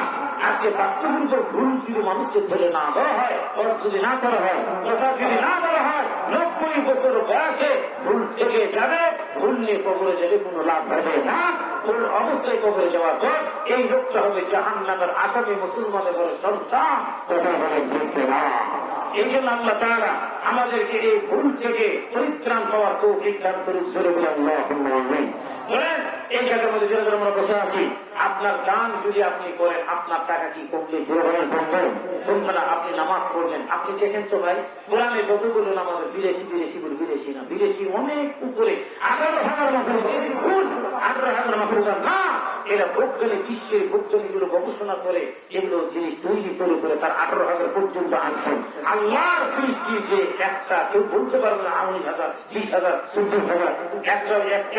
আজকে বাস্তবিক ভুল যদি মানুষকে ধরে না দেওয়া হয়, যদি না করা হয়, কথা যদি না বলা হয়, 90 বছর বয়সে ভুল থেকে যাবে, ভুল নিয়ে কবরে যাবে, কোনো লাভ হবে না। ভুল অবস্থায় কবরে যাওয়ার পর এই লোকটা হবে জাহান্নামের আসামি মুসলমানের বড় সন্তান। কথা বলেন ঠিক না? এই জন্য আল্লাহ তাআলা আমাদেরকে এই ভুল থেকে পরিত্রাণ পাওয়ার তৌফিক দান করুন। এই জায়গার মধ্যে যেরকম আমরা বসে আছি, আপনার গান যদি আপনি করেন আপনার টাকা কি কমলে কমবে না। আপনি নামাজ পড়বেন, আপনি দেখেন তো ভাই কোরআনে যতগুলো নামাজ বিদেশি বিদেশি বলে বিদেশি না, বিদেশি অনেক উপরে 18,000 মাফরুজা না। এরা বৈজ্ঞানিক বিশ্বের বৈজ্ঞানিকগুলো গবেষণা করে এগুলো জিনিস তৈরি করে করে তার 18,000 পর্যন্ত আনছেন। আল্লাহর সৃষ্টি যে একটা কেউ বলতে পারবে না 19,000, 20,000, 14,000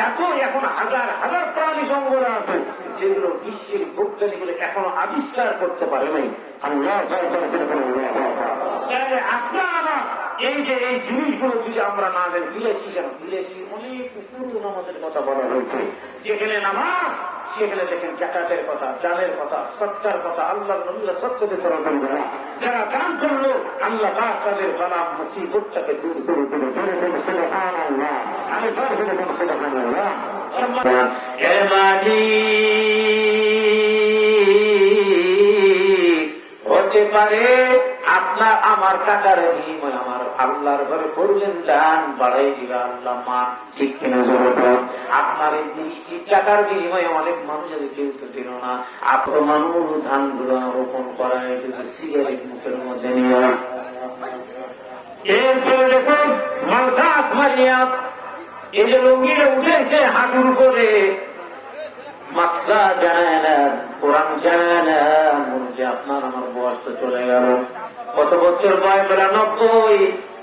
এত এখন হাজার হাজার প্রাণী জঙ্গল আছে যেগুলো বিশ্বের বৈজ্ঞানিকগুলো এখনো আবিষ্কার করতে পারে নাই। আল্লাহ আপনারা এই যে এই জিনিসগুলো যদি আমরা না দেন বিলেসি কেন, বিলেসি অনেক পুরো নামাজের কথা বলা হয়েছে। যেখানে নামাজ সেখানে দেখেন জাকাতের কথা, জানের কথা, সৎকার কথা, আল্লাহ নবীরা সত্যতে করা করবে না। যারা দান করলো আল্লাহ পাক তাদের বালা মুসিবতটাকে দূর করে দিল। সুবহানাল্লাহ। আমি সুবহানাল্লাহ। হতে পারে আপনার আমার টাকার বিনিময় আমার আল্লাহর ঘরে করলেন দান বাড়াই দিবে আল্লাহ মা, ঠিক কিনা? আপনার এই 30 টাকার বিনিময়ে অনেক মানুষ কেউ তো দিল না। আপনার মানুষ ধান গুলো রোপণ করায় সিগারেট মুখের মধ্যে নিয়ে এরপরে দেখুন মালখাস মারিয়া এই যে লুঙ্গিটা উঠেছে হাঁটুর উপরে, মাসলা জানায় না, কোরআন জানায় না, যে আপনার আমার বয়স তো চলে গেল। কত বছর বয়স বেলা 90,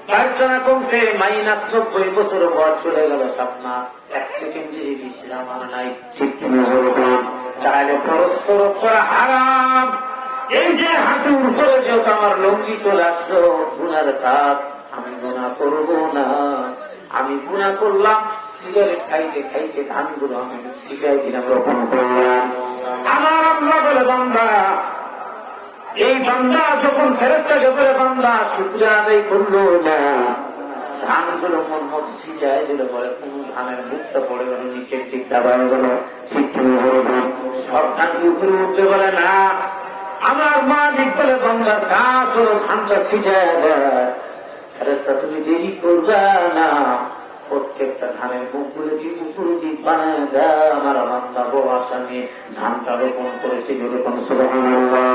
5 কমছে -90 বছর বয়স চলে গেল। আপনার 1 সেকেন্ড যদি বিশ্রাম আর নাই, ঠিক কিনা? তাহলে পরস্পর করা হারাম। এই যে হাঁটুর উপরে যেহেতু আমার লুঙ্গি চলে আসলো, গুনার কাজ আমি গুনাহ করব না। আমি গুনাহ করলাম সিগারেট খাইতে খাইতে ধানগুলো আমি সিগারেট দিলাম, রোপণ করলাম। আমার আল্লাহ বলে বান্দা, এই বান্দা যখন ফেরেশতাকে বলে বান্দা শুকরিয়া আদায় করলো না, ধানগুলো মন মত সিজায় দিল, বলে কোন ধানের মুখটা পড়ে গেল, নিচের দিক দাবায় গেল, ঠিক সব ধান উপরে উঠতে পারে না। আমার মালিক বলে বান্দার কাজ হলো ধানটা সিজায় দেয়। ফেরেশতা তুমি দেরি করবে না, প্রত্যেকটা ধানের মুখগুলো কি উপরে দিক বানায় দেয়। আমার বান্দা বড় আশা নিয়ে ধানটা রোপণ করেছে। যেরকম সুবহানাল্লাহ।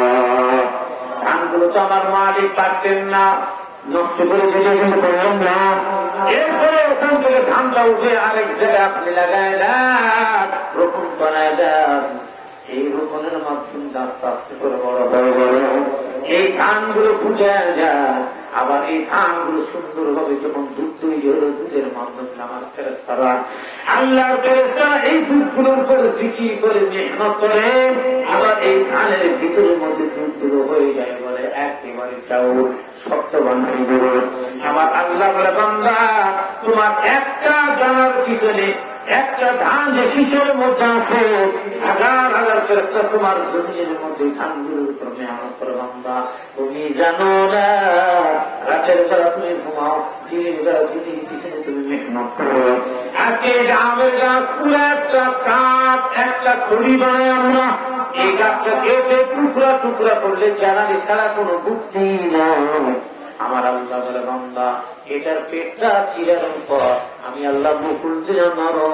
ধানগুলো তো আমার মালিক পারতেন না, নষ্ট করে দিলে কিন্তু করলেন না। এরপরে ওখান থেকে ধানটা উঠে আরেক জায়গায় আপনি লাগায় দেন, রোপণ বানায় দেন। এই রোপণের মাধ্যমে আস্তে আস্তে করে বড় বড় বড় এই ধানগুলো ফুটে যায়। আবার এই ধানগুলো সুন্দর ভাবে যখন দুধ তৈরি হলো, দুধের মাধ্যমে আমার ফেরেশতারা আল্লাহর ফেরেশতারা এই দুধগুলোর উপরে জিকির করে মেহনত করে, আবার এই ধানের ভিতরের মধ্যে দুধগুলো হয়ে যায় বলে একেবারে চাউল শক্ত বানিয়ে দেবে। আমার আল্লাহ বলে বান্দা তোমার একটা জানার পিছনে একটা ধান যে শীষের মধ্যে আছে, হাজার হাজার ফেরেশতা তোমার জমিনের মধ্যে ধানগুলোর উপর মেহনত করে বান্দা। তুমি জানো না রাতের বেলা তুমি ঘুমাও, দিনের বেলা দিনের পিছনে তুমি মেহনত করো। আজকে আমের গাছ পুরো একটা কাঠ, একটা খড়ি বানাই আমরা, এই গাছটা কেটে টুকরা টুকরা করলে জ্বালানি ছাড়া কোনো বুদ্ধি নয়। আমার আল্লাহ বলে বান্দা এটার পেটটা চিরানোর পর আমি আল্লাহ মুকুল দিলাম, আরো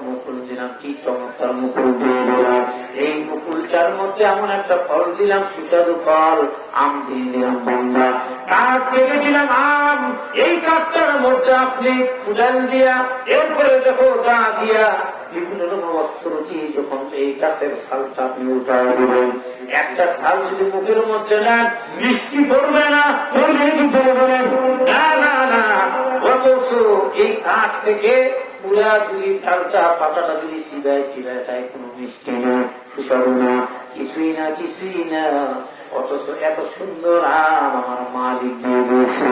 মুকুল দিলাম, কি চমৎকার মুকুল দিয়ে দিলাম। এই মুকুলটার মধ্যে এমন একটা ফল দিলাম, সুস্বাদু ফল, আম দিয়ে দিলাম বান্দা। কাঠ কেটে দিলাম আম, এই কাঠটার মধ্যে আপনি কুদাল দিয়া, এরপরে দেখো দা দিয়া বিভিন্ন রকম অস্ত্র দিয়ে যখন এই গাছের ছালটা আপনি উঠায় দেবেন, একটা ছাল যদি মুখের মধ্যে নেন বৃষ্টি পড়বে না, পড়বে কি পড়বে না, না না। অথচ এই কাঠ থেকে পুরা যদি ছালটা পাতাটা যদি সিবায় সিবায় তাই কোনো মিষ্টি না, সুস্বাদু না, কিছুই না, কিছুই না। অথচ এত সুন্দর আম আমার মালিক দিয়ে দিয়েছে।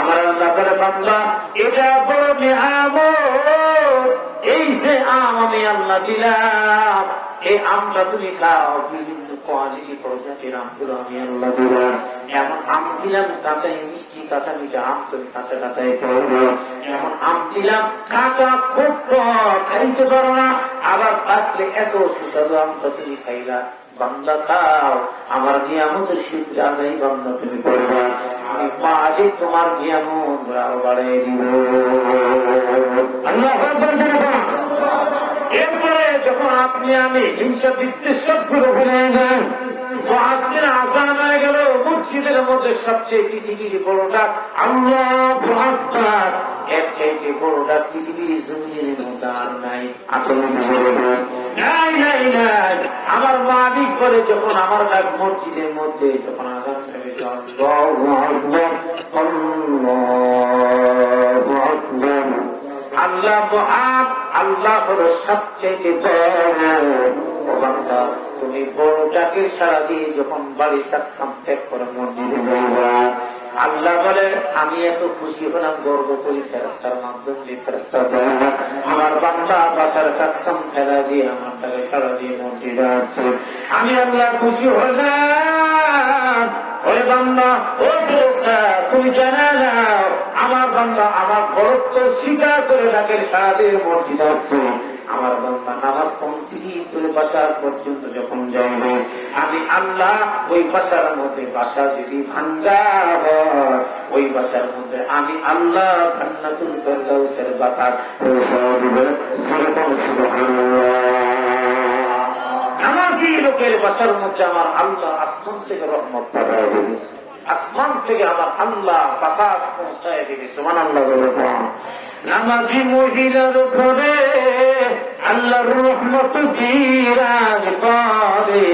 আমার আল্লাহ বলে বান্দা এটা বড় নিয়ামত, এই যে আম আমি আল্লাহ দিলাম, এই আমটা তুমি খাও, বিভিন্ন কোয়ালিটি প্রজাতির আমগুলো আমি আল্লাহ দিলাম। এমন আম দিলাম কাঁচাই মিষ্টি, কাঁচা মিঠা আম তুমি কাঁচা কাঁচাই খাইবে। এমন আম দিলাম কাঁচা খুব খাইতে পারো না, আবার পাকলে এত সুস্বাদু আমটা তুমি খাইলা। বান্দা খাও, আমার নিয়ামতের শিক্ষা নেই বান্দা তুমি করবা, আমি মালিক তোমার নিয়ামত বাড়াই দিব। এরপরে যখন আপনি আমি হিংসা বিদ্বেষ সবগুলো ভুলে যান, মুয়াজ্জিন আযান হয়ে গেল, মসজিদের মধ্যে সবচেয়ে পৃথিবীর বড় ডাক আল্লাহু আকবার, এর চাইতে বড় ডাক পৃথিবীর জমিনের মধ্যে আর নাই। আসলে নাই নাই নাই। আমার মালিক বলে যখন আমার ডাক মসজিদের মধ্যে যখন আযান হয়ে গেল, আল্লাহু আকবার, আল্লাহু আকবার, আল্লাহ মহান, আল্লাহ হলো সবচেয়ে বড়। তুমি বড়টাকে সারা দিয়ে যখন বাড়ির কাজ কাম ত্যাগ করে মসজিদে যাইবা, আল্লাহ বলে আমি এত খুশি হলাম, গর্ব করি ফেরেশতার মাধ্যমে, ফেরেশতা বলে আমার বান্দা বাসার কাজ কাম ফেলা দিয়ে আমার তাকে সারা দিয়ে মসজিদে আসছে, আমি আল্লাহ খুশি হলাম। ওরে বান্দা, ও ফেরেশতা তুমি জানা নাও আমার বান্দা আমার বরত্ব স্বীকার করে ডাকে সারা দিয়ে মসজিদে আসছে। আমার বান্দা নামাজ কমপ্লিট করে বাসার পর্যন্ত যখন যাইবে, আমি আল্লাহ ওই বাসার মধ্যে বাসা যদি ভাঙ্গা হয়, ওই বাসার মধ্যে আমি আল্লাহ জান্নাতুল ফেরদাউসের বাতাস পৌঁছায় দিব। নামাজি লোকের বাসার মধ্যে আমার আল্লাহ আসমান থেকে রহমত পাঠায় দেবে, আসমান থেকে আমার আল্লাহ বাতাস পৌঁছায় দেবে। সুবহানাল্লাহ বলে নামাজি মহিলার উপরে আল্লাহর রহমত বিরাজ করে,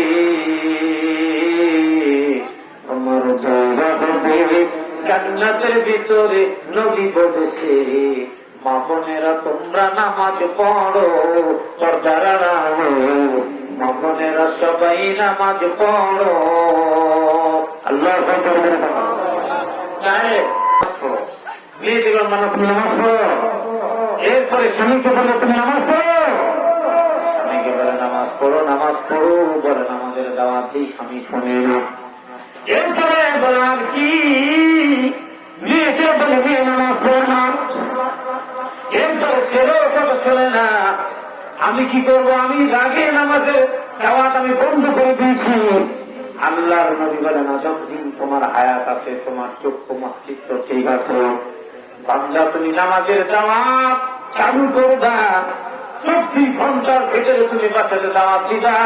আমার জায়গা হবে জান্নাতের ভিতরে। নবী বলেছে মা বোনেরা তোমরা নামাজ পড়ো, পর্দারা রাখো, মা বোনেরা সবাই নামাজ পড়ো। আল্লাহ মেয়েদের মানে তুমি নামাজ পড়ো, এরপরে স্বামীকে বলে তুমি নামাজ পড়ো, স্বামীকে বলে নামাজ পড়ো, নামাজ পড়ো বলে নামাজের দাওয়াত দিই, স্বামী শুনে না। এরপরে বলে আর কি, মেয়েকে বলে মেয়ে নামাজ পড়ে না, এরপরে ছেলেও কথা শোনে না। আমি কি করবো, আমি রাগে নামাজের দাওয়াত আমি বন্ধ করে দিয়েছি। আল্লাহর নবী বলেন যতদিন তোমার হায়াত আছে, তোমার চক্ষু মস্তিষ্ক ঠিক আছে, বান্দা তুমি নামাজের দাওয়াত চালু করবা, 24 ঘন্টার ভেতরে তুমি বাসাতে দাওয়াত দিবা।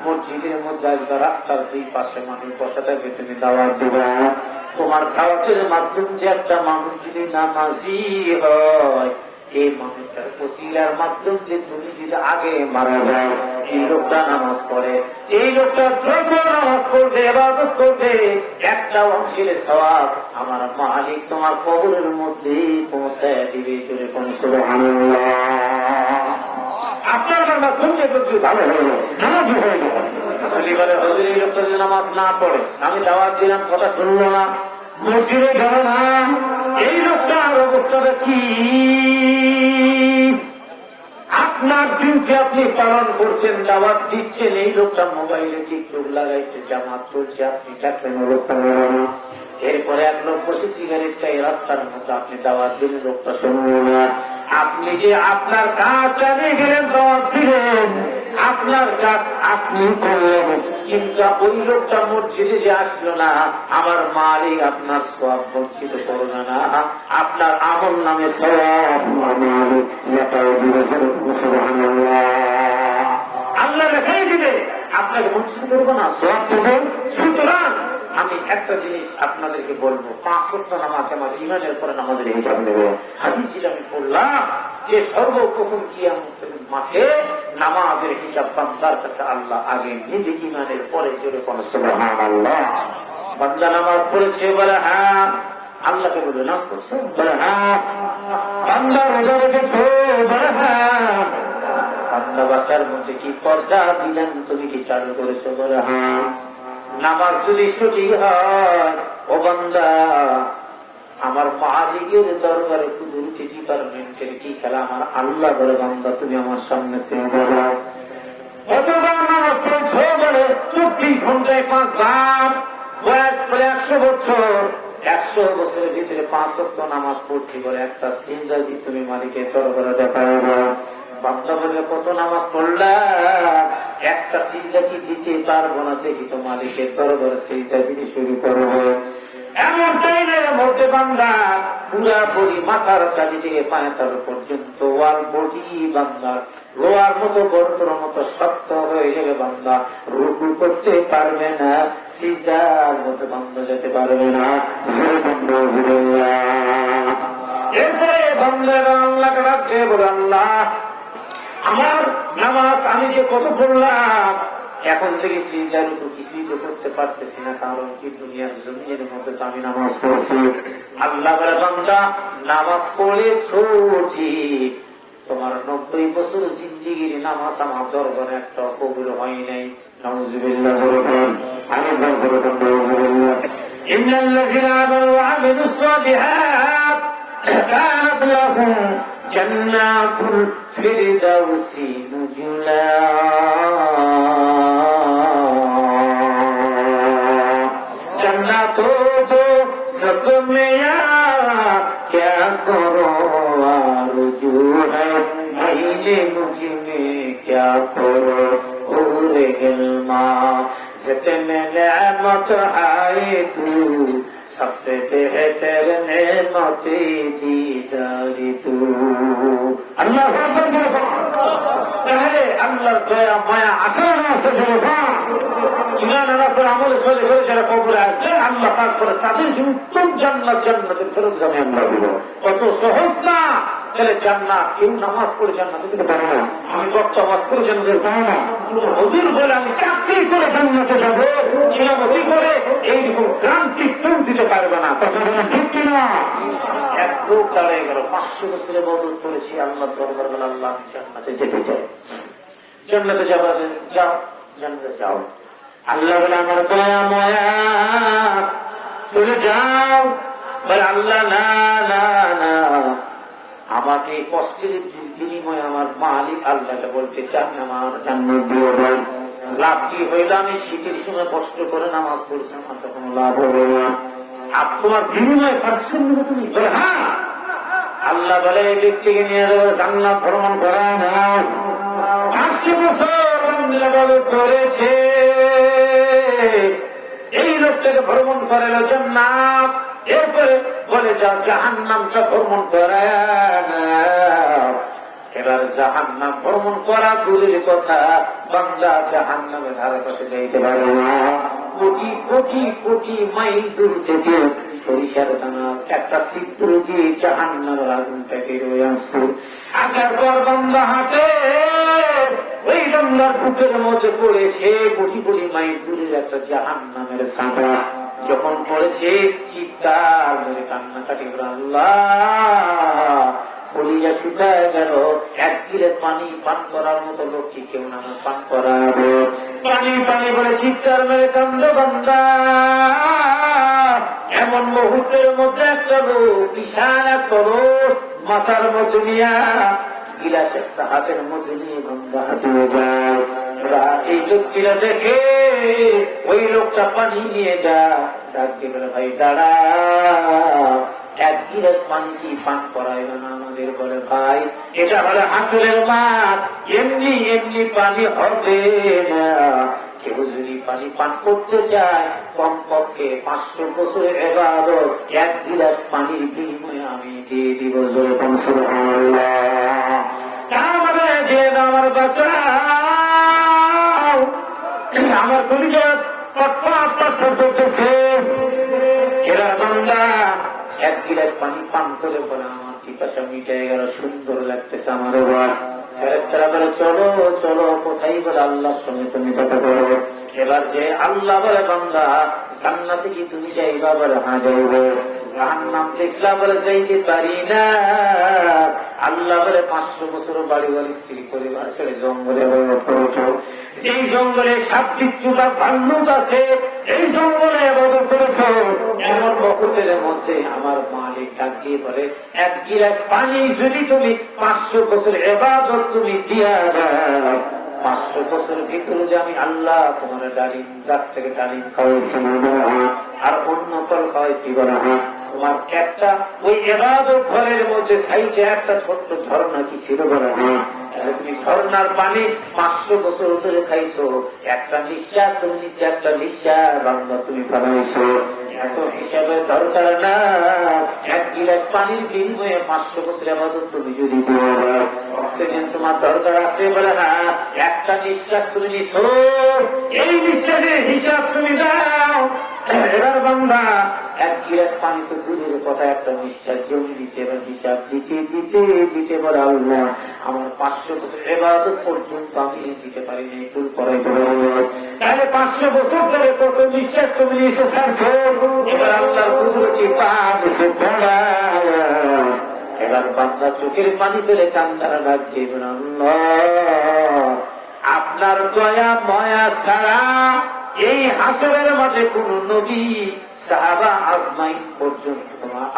মসজিদের মধ্যে আসবা, রাস্তার দুই পাশে মানুষ বসা থাকবে, তুমি দাওয়াত দিবা। তোমার দাওয়াতের মাধ্যম যে একটা মানুষ যদি নামাজি হয়, এই মানুষটার ওসিলার মাধ্যম যে তুমি যদি আগে মারা যাও, এই লোকটা নামাজ পড়ে, এই লোকটা যত নামাজ পড়বে, ইবাদত করবে, একটা অংশের সওয়াব আমার মালিক তোমার কবরের মধ্যে পৌঁছায় দিবে। চলে কোন সুবহানাল্লাহ। আপনার বাবা শুনতে করতে ভালো হলো, নামাজ হয়ে গেল। পরিবারের হজুর এই লোকটা যদি নামাজ না পড়ে, আমি দাওয়াত দিলাম কথা শুনলো না, মসজিদে গেল না, এই লোকটার অবস্থাটা কি? আপনার ডিউটি আপনি পালন করছেন, দাওয়াত দিচ্ছেন, এই লোকটা মোবাইলে টিকটক লাগাইছে, জামাত চলছে, আপনি দেখলেন লোকটা না। এরপরে এক লোক বসে সিগারেট খাই রাস্তার মধ্যে, আপনি দাওয়াত দিলেন, লোকটা শুনল না। আপনি যে আপনার কাজ চালিয়ে গেলেন, দাওয়াত দিলেন, আপনার কাজ আপনি করলেন, কিন্তু ওই লোকটা মসজিদে যে আসলো না, আমার মালিক আপনার সওয়াব বঞ্চিত করবে না, আপনার আমল নামে সওয়াব মালিক লেখায় দিবে। সুবহানাল্লাহ, আল্লাহ লেখাই দিবে, আপনাকে বঞ্চিত করবো না, সওয়াব দেবেন। সুতরাং আমি একটা জিনিস আপনাদেরকে বলবো, 5 ওয়াক্ত নামাজ আমাদের ইমানের পরে নামাজের হিসাব নেব। হাদিস আমি পড়লাম যে সর্বপ্রথম কিয়ামতের মাঠে নামাজের হিসাব বান্দার কাছে আল্লাহ আগে নিজে, ইমানের পরে। জোরে কোন সুবহানাল্লাহ। বান্দা নামাজ পড়েছে, বলে হ্যাঁ, আল্লাহকে বলে নামাজ পড়ছে, বলে হ্যাঁ। বান্দা রোজা রেখেছে, বলে হ্যাঁ। বান্দা বাসার মধ্যে কি পর্দা দিলেন, তুমি কি চালু করেছো, বলে হ্যাঁ। নামাজ যদি সঠিক হয়, ও বান্দা, আমার মালিকের দরবারে কুদরতি ডিপার্টমেন্টের কি খেলা, আমার আল্লাহ বলে বান্দা তুমি আমার সামনে চেয়ে বলো, কতবার নামাজ পড়ছো, বলে 24 ঘন্টায় 5 বার, বয়স বলে 100 বছর, 100 বছরের ভিতরে 5 ওয়াক্ত নামাজ পড়ছি, বলে একটা সিজদা দিয়ে তুমি মালিকের দরবারে দেখাবো। বান্দা বলে কত নামাজ পড়লাম, একটা সিজদা কি দিতে পারবো না, দেখি তো মালিকের দরবারে সিজদা দিতে শুরু করবো। এমন টাইমের মধ্যে বান্দা পুরাপুরি মাথার চালি থেকে পায়ের পর্যন্ত ওয়াল বডি বান্দার লোহার মতো বর্তর মতো শক্ত হয়ে যাবে, বান্দা রুকু করতে পারবে না, সিজদার মধ্যে বান্দা যেতে পারবে না। এরপরে বান্দারা আল্লাহকে রাখছে, বলে আল্লাহ আমার নামাজ আমি যে কত পড়লাম, এখন থেকে সিজদার উপর কিছুই তো করতে পারতেছি না, কারণ কি দুনিয়ার জমিনের মধ্যে তো আমি নামাজ পড়ছি। আল্লাহ বলে বান্দা নামাজ পড়েছো ঠিক, তোমার 90 বছর জিন্দিগির নামাজ আমার দরবারে একটা কবুল হয় নাই। নাউযুবিল্লাহ। আমি নাউযুবিল্লাহ। ইন্নাল্লাযীনা আমানু ওয়া আমিলুস সালিহাত কানাত লাহুম জান্নাতুল ফিরদাউসি নুজুলা। जन्नतों दो सब में क्या करो आरज़ू है, महीने मुझ में क्या करो और गिलमा, जितने नेमत आए तू सबसे बेहतर नेमत दीदारी तू। अल्लाह তাহলে আল্লাহর দয়া মায়া আসে না, ইমান আনার পর আমল সলে করে যারা কবরে আসবে, আল্লাহ পাক করে তাদের উত্তম জান্নাত, জান্নাতের ফেরত জানে আল্লাহ দিব। কত সহজ না। তাহলে জান্নাত, কেউ নামাজ পড়ে জান্নাতে যেতে পারে না, আমি কত নামাজ করে জান্নাতে পারে না, হুজুর বলে আমি চাকরি করে জান্নাতে যাবো, ইমামতি করে এইরকম ক্রান্তি কেউ দিতে পারবে না। ঠিক কিনা? এক লোক দাঁড়িয়ে গেল, 500 বছরের বদল করেছি, আল্লাহ দরবার বলে আল্লাহ আমি জান্নাতে যেতে চাই। জান্নাতে যাবো, যাও জান্নাতে যাও। আল্লাহ বলে আমার দয়া মায়া চলে যাও, বলে আল্লাহ না না না, আমাকে কষ্টের বিনিময়ে আমার মালিক আল্লাহকে বলতে চান আমার জান্নাত দিয়ে দেন। লাভ কি হইল, আমি শীতের সময় কষ্ট করে নামাজ পড়ছি, আমার তো কোনো লাভ হবে না। আর তোমার বিনিময়ে পাচ্ছেন না তুমি, বলে হ্যাঁ। আল্লাহ বলে এই ব্যক্তিকে নিয়ে যাবে জান্নাত ভ্রমণ করা না, 500 বছর করেছে, এই লোকটাকে ভ্রমণ করালো জান্নাত, এরপরে বলে যাও জাহান্নামটা ভ্রমণ করা। এবার জাহান্নাম ভ্রমণ করা দূরের কথা, বান্দা জাহান্নামের ধারে পাশে যাইতে পারে না। কোটি কোটি কোটি মাইল দূর থেকে সরিষার দানা একটা ছিদ্র দিয়ে জাহান্নামের আগুনটাকে রয়ে আসছে। আসার পর বান্দা হাতে ওই বান্দার বুকের মধ্যে পড়েছে কোটি কোটি মাইল দূরের একটা জাহান্নামের ছাঁটা। যখন পড়েছে চিৎকার মেরে কান্নাকাটি করে আল্লাহ বলিয়া শুকায় গেল, 1 গিলে পানি পান করার মতো লোক কি কেউ না পান করাবে? পানি পানি বলে চিৎকার মেরে কান্দ বান্দা। এমন মুহূর্তের মধ্যে একটা লোক বিশাল এক খরচ মাথার মধ্যে নিয়া গিলাস একটা হাতের মধ্যে নিয়ে গঙ্গা হাতে যায়। এই লোকটিরা দেখে ওই লোকটা পানি নিয়ে যা, ডাক দিয়ে বলে ভাই দাঁড়া, এক গিলাস পানি কি পান করাইল না আমাদের? বলে ভাই এটা হলে হাসরের মাঠ, এমনি এমনি পানি হবে না। কেউ যদি পানি পান করতে চায় কমপক্ষে 500 বছরের ইবাদত এক গিলাস পানির বিনিময়ে আমি দিয়ে দিব। সুবহানাল্লাহ। তার মানে যে আমার বাচ্চা আমার পরিচয় করতেছে, এরা বান্দা এক গিলাস পানি পান করে বলে আমার পিপাসা মিটে গেল, সুন্দর লাগতেছে আমার। এবার ফেরেশতারা বলে চলো চলো, কোথায়? বলে আল্লাহর সঙ্গে তুমি কথা বলো। এবার যে আল্লাহ বলে বান্দা জান্নাতে কি তুমি যাইবা? বলে হ্যাঁ যাইবে। জাহান্নাম দেখলা? বলে যাইতে পারি না। আল্লাহ বলে 500 বছর বাড়ি বাড়ি স্ত্রী পরিবার ছেড়ে জঙ্গলে করেছ, সেই জঙ্গলে সাপ বিচ্ছুটা ভাল্লুক আছে, এই জঙ্গলে এবাদত করেছ। এমন বকুতের মধ্যে আমার মালিক ডাক দিয়ে বলে এক গিলাস পানি যদি তুমি 500 বছর এবাদত তুমি দিয়া দাও, 500 বছর ভিতরে যে আমি আল্লাহ তোমার ডালিম গাছ থেকে ডালিম খাওয়াইছি আর অন্য ফল খাওয়াইছি, বলা হয় তোমার একটা ওই ইবাদত ঘরের মধ্যে সাইডে একটা ছোট্ট ঝর্ণা কি ছিল? বলা হয় তুমি ঝর্ণার পানি 500 বছর ধরে খাইছো, একটা নিঃশ্বাস তুমি নিচে একটা নিঃশ্বাস বাংলা তুমি ফেলাইছো। এত হিসাবে দরকার না, এক গিলাস পানির বিনিময়ে 500 বছর ইবাদত তুমি যদি অক্সিজেন তোমার দরকার আছে। বলে না, একটা নিঃশ্বাস তুমি নিছো, এই নিঃশ্বাসের হিসাব তুমি দাও। এবার বাংলা এক গিলাস পানি তো দূরের কথা, একটা নিঃশ্বাস জমি দিচ্ছে, এবার হিসাব দিতে দিতে দিতে বলে আল্লাহ আমার 500 বছর ইবাদত পর্যন্ত আমি দিতে পারিনি, একটু করাইতে পারবো। তাহলে 500 বছর ধরে কত নিঃশ্বাস তুমি নিচে ছাড়ছো? এবার আল্লাহ কুদরতি পা দিছে ধরা। এবার বান্দা চোখের পানি ফেলে কান্দারা লাগছে, আল্লাহ আপনার দয়া ময়া ছাড়া এই হাসরের মাঝে কোন নবী সাহাবা আজমাইন পর্যন্ত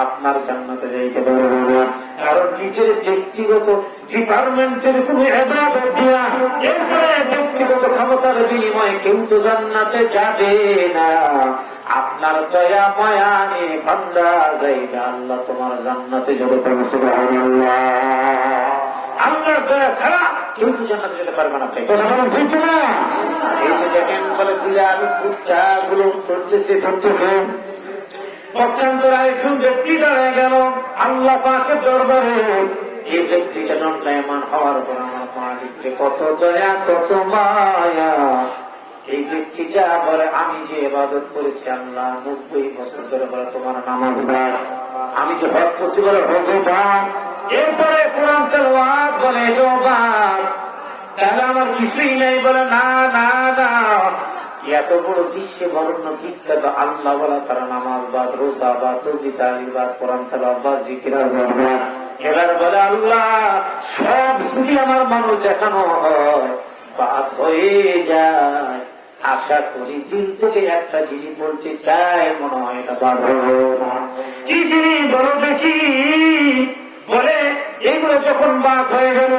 আপনার জান্নাতে যাইতে পারবে না, কারণ নিজের ব্যক্তিগত ডিপার্টমেন্টের কোন ইবাদত দিয়া এরপরে ব্যক্তিগত ক্ষমতার বিনিময়ে কেউ তো জান্নাতে যাবে না। আপনার দয়া মায়া নিয়ে বান্দা যাইবে, আল্লাহ তোমার জান্নাতে যাবে। সুবহানাল্লাহ। আল্লাহর দয়া ছাড়া কেউ তো জান্নাতে যেতে পারবে না। এই যে দেখেন বলে দিলে আমি কুচ্ছা গুলো চলতেছে ধরতেছে, পক্ষান্তরায় ব্যক্তি দাঁড়ায় গেল আল্লাহ পাকের দরবারে। এই ব্যক্তিটা নন্দায়মান হওয়ার পর আমার মালিককে কত দয়া কত মায়া। এই ব্যক্তিটা বলে আমি যে ইবাদত করেছি আল্লাহ 90 বছর ধরে, বলে তোমার নামাজ দাও, আমি যে হজ করছি বলে হজ দাও, এরপরে কোরআন তেলাওয়াত বলে এবাদত, তাহলে আমার কিছুই নেই। বলে না না না, এত বড় বিশ্বে বরণ্য বিখ্যাত আল্লাহ বলা তারা নামাজ বাদ, রোজা বাদ, তসবিহ তাহলিল বাদ, কোরআন তেলাওয়াত বাদ, জিকির আজকার বাদ। এবার বলে আল্লাহ সব যদি আমার মানুষ দেখানো হয় বাদ হয়ে যায়। আশা করি দিন থেকে একটা জিনিস বলতে চাই, মনে হয় এটা বাদ হবে না। কি জিনিস বলো দেখি? বলে এগুলো যখন বাদ হয়ে গেল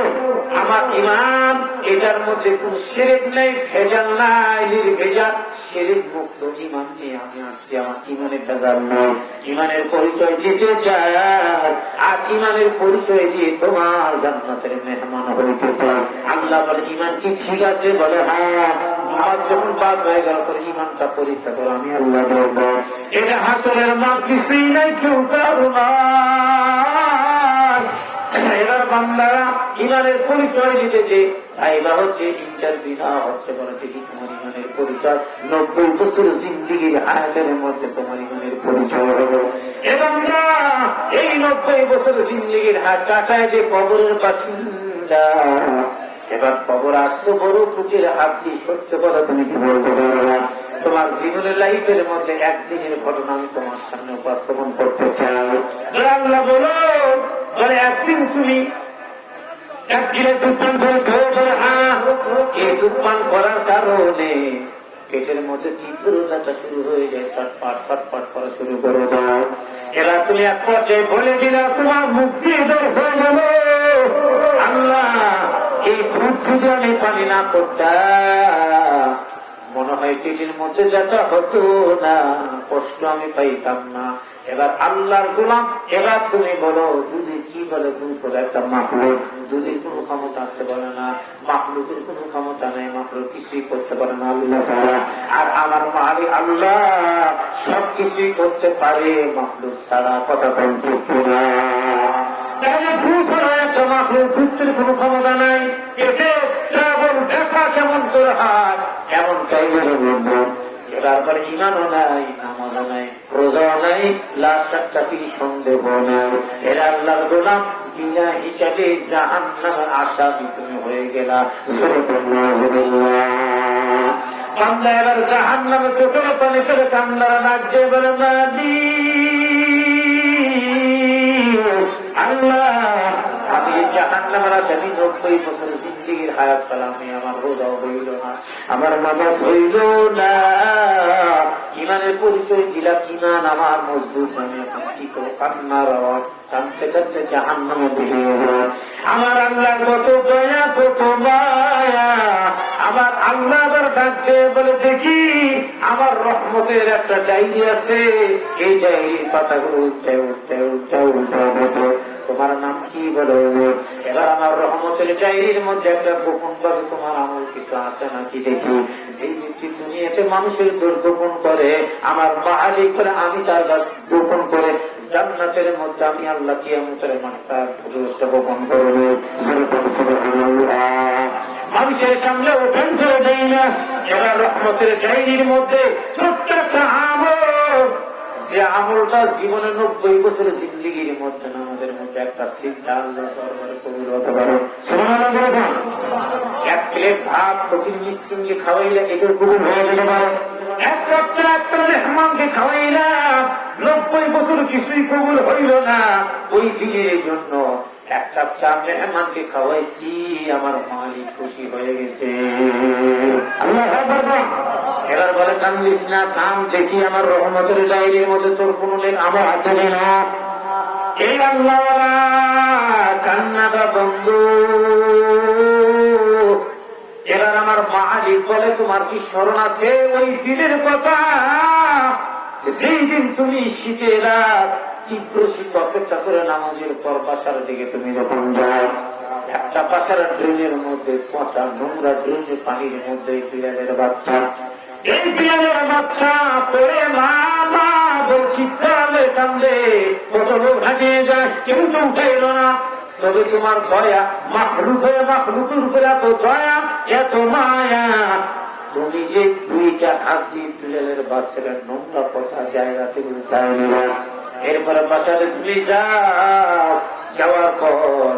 আমার ইমান, এটার মধ্যে কোন শিরক নেই, ভেজাল নাই, নির্ভেজাল শিরক মুক্ত ইমান নিয়ে আমি আসছি। আমার ইমানের ভেজাল নয়, ইমানের পরিচয় দিতে চাই, আর ইমানের পরিচয় দিয়ে তোমার জান্নাতের মেহমান হইতে চাই। আল্লাহ বলে ইমান কি ঠিক আছে? বলে হ্যাঁ। আমার যখন বাদ হয়ে গেল পরে ইমানটা পরীক্ষা করো, আমি আল্লাহ বলবো এটা হাসরের মাঠ, কিছুই নাই, কেউ কারো না। এবার বান্দারা ইমানের পরিচয় দিতে যে আইবা হচ্ছে ইন্টারভিউ দেওয়া হচ্ছে, বলে দেখি তোমার ইমানের পরিচয় 90 বছর জিন্দিগির হায়াতের মধ্যে তোমার ইমানের পরিচয় হলো। এবং এই 90 বছর জিন্দিগির হাত কাটায় যে কবরের বাসিন্দা, এবার কবর আসছো বড় খুঁটির হাত দিয়ে সত্য কথা তুমি কি বলতে পারবে? তোমার জীবনের লাইফের মধ্যে একদিনের ঘটনা আমি তোমার সামনে উপস্থাপন করতে চাই। আল্লাহ বলো বলে একদিন তুমি একদিনে দুধ পান করেছো, এই দুধ পান করার কারণে পেটের মধ্যে তীব্রতা শুরু হয়ে যায়, ছটফট ছটফট করা শুরু করে দাও। এরা তুমি এক পর্যায়ে বলে দিলা তোমার মুক্তি হয়ে যাবে। আল্লাহ আল্লাহ এই দুধ যদি আমি পানি না করতাম মনে হয় পেটের মধ্যে যেটা হতো না, কষ্ট আমি পাইতাম না। এবার আল্লাহর গোলাম, এবার তুমি বলো যদি কি বলে তুমি বলে একটা মাখলুক, যদি কোনো ক্ষমতা আছে বলে না, মাখলুকের কোনো ক্ষমতা নেই, মাখলুক কিছুই করতে পারে না আল্লাহ ছাড়া। আর আমার মালিক আল্লাহ সব কিছুই করতে পারে মাখলুক ছাড়া। কথা বলতে একটা মাখলুক দুধের কোনো ক্ষমতা নাই, এসে কেবল দেখা কেমন করে হাত এমন টাইপের বলবো। তারপরে ইমানও নাই, নামাজও নাই, রোজাও নাই, লাশ একটা কি সন্দেহ নাই। এরা আল্লাহর গোলাম, বিনা হিসাবে জাহান্নামের আসামি তুমি হয়ে গেলা। বান্দা এবার জাহান্নামে চোখের পানি ফেলে কান্নারা নাচছে, বলে আল্লাহ আমি জাহান্নামের আসামি 90 বছর জিন্দেগির হায়াত পেলাম, আমার রোজাও হইল না, আমার নামাজ হইল না, ইমানের পরিচয় দিলাম, ইমান আমার মজবুত, আমি এখন কি করবো? কান্নার আওয়াজ কানতে কানতে জাহান্নামে দিকে আমার আল্লাহ কত দয়া কত মায়া। আমার আল্লাহ আবার ডাকতে বলে দেখি আমার রহমতের একটা ডায়েরি আছে, এই ডায়েরির পাতাগুলো উল্টে উল্টে উল্টে উল্টে উল্টে তোমার নাম কি বলো? এবার আমার রহমতের ডায়েরির মধ্যে একটা গোপন ভাবে তোমার আমল কিছু আছে নাকি দেখি। এই ব্যক্তি দুনিয়াতে মানুষের দুর্গোপন করে, আমার মালিক করে আমি তার কাছে গোপন করে জান্নাতের মধ্যে আমি আল্লাহ কিয়ামতের মাঠে তার পুরস্কার গোপন করবো। মানুষের সামনে ওপেন করে দেই না। এবার রহমতের ডায়েরির মধ্যে ছোট্ট একটা আমল, যে আমলটা জীবনে 90 বছরের জিন্দেগির মধ্যে নামাজের মধ্যে একটা চিন্তা আল্লাহ দরবারে কবুল হতে পারে। এক প্লেট ভাত প্রতি মিসকিনকে খাওয়াইলে এটার কবুল হয়ে যেতে পারে। এক একটা মেহমানকে খাওয়াইলাম, 90 বছর কিছুই কবুল হইল না, ওই দিনের জন্য এক কাপ চা মেহমানকে খাওয়াইছি, আমার মালিক খুশি হয়ে গেছে। এবার বলে কান্দিস না, কাম দেখি আমার রহমতের ডায়েরির মধ্যে তোর কোন আমার আছে না। এই আল্লাহ কান্নাটা বন্ধ। এবার আমার মালিক বলে তোমার কি স্মরণ আছে ওই দিনের কথা, যেই দিন তুমি শীতের রাত তীব্র শীত অপেক্ষা করে নামাজের পর বাসার দিকে তুমি যখন যাও, একটা বাসার ড্রেনের মধ্যে পচা নোংরা ড্রেনের পানির মধ্যে বিড়ালের বাচ্চা, এই বিড়ালের বাচ্চা পরে মা মা বলছি কালে কান্দে, কত লোক হাঁটিয়ে যায়, কেউ তো উঠে এলো না। তবে তোমার দয়া মাখলুক হয়ে মাখলুকের উপরে এত দয়া এত মায়া, তুমি যে দুইটা হাত দিয়ে বিড়ালের বাচ্চারা নোংরা পচা জায়গা থেকে উঠায় নিলা, এরপরে বাসাতে তুমি যাও, যাওয়ার পর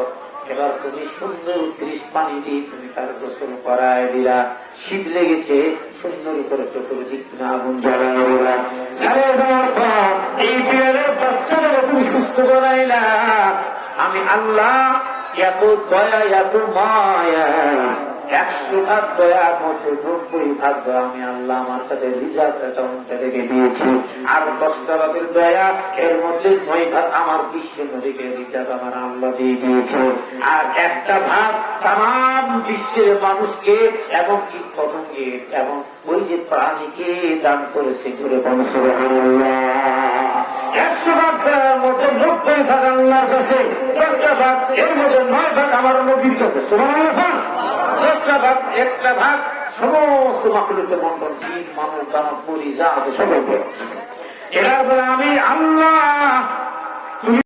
এবার তুমি সুন্দর 30 পানি দিয়ে তুমি তার গোসল করায় দিলা, শীত লেগেছে সুন্দর করে চোখের দিক তুমি আগুন জ্বালায় দিলা, এই বিড়ালের বাচ্চারা তুমি সুস্থ করাইলা। আমি আল্লাহ এত দয়া এত মায়া, 100 ভাগ দয়ার মধ্যে 90 ভাগ দয়া আমি আল্লাহ আমার কাছে রিজার্ভ অ্যাকাউন্টে রেখে দিয়েছি, আর 10টা ভাগের দয়া এর মধ্যে 9 ভাগ আমার বিশ্ব নদীকে রিজার্ভ আমার আল্লাহ দিয়ে দিয়েছে, আর একটা ভাগ তাম বিশ্বের মানুষকে এবং কীট পতঙ্গে এবং ওই যে প্রাণীকে দান করেছে ঘুরে পৌঁছবে। 100 ভাগ দয়ার মধ্যে 90 ভাগ আল্লাহর কাছে, 10টা ভাগ এর মধ্যে 9 ভাগ আমার নবীর কাছে। সুবহানাল্লাহ। 10টা ভাগ, একটা ভাগ সমস্ত মাখলুকের মন্ডল, জীব মানব দানব পরি যা আছে সবাইকে। এবার বলে আমি আল্লাহ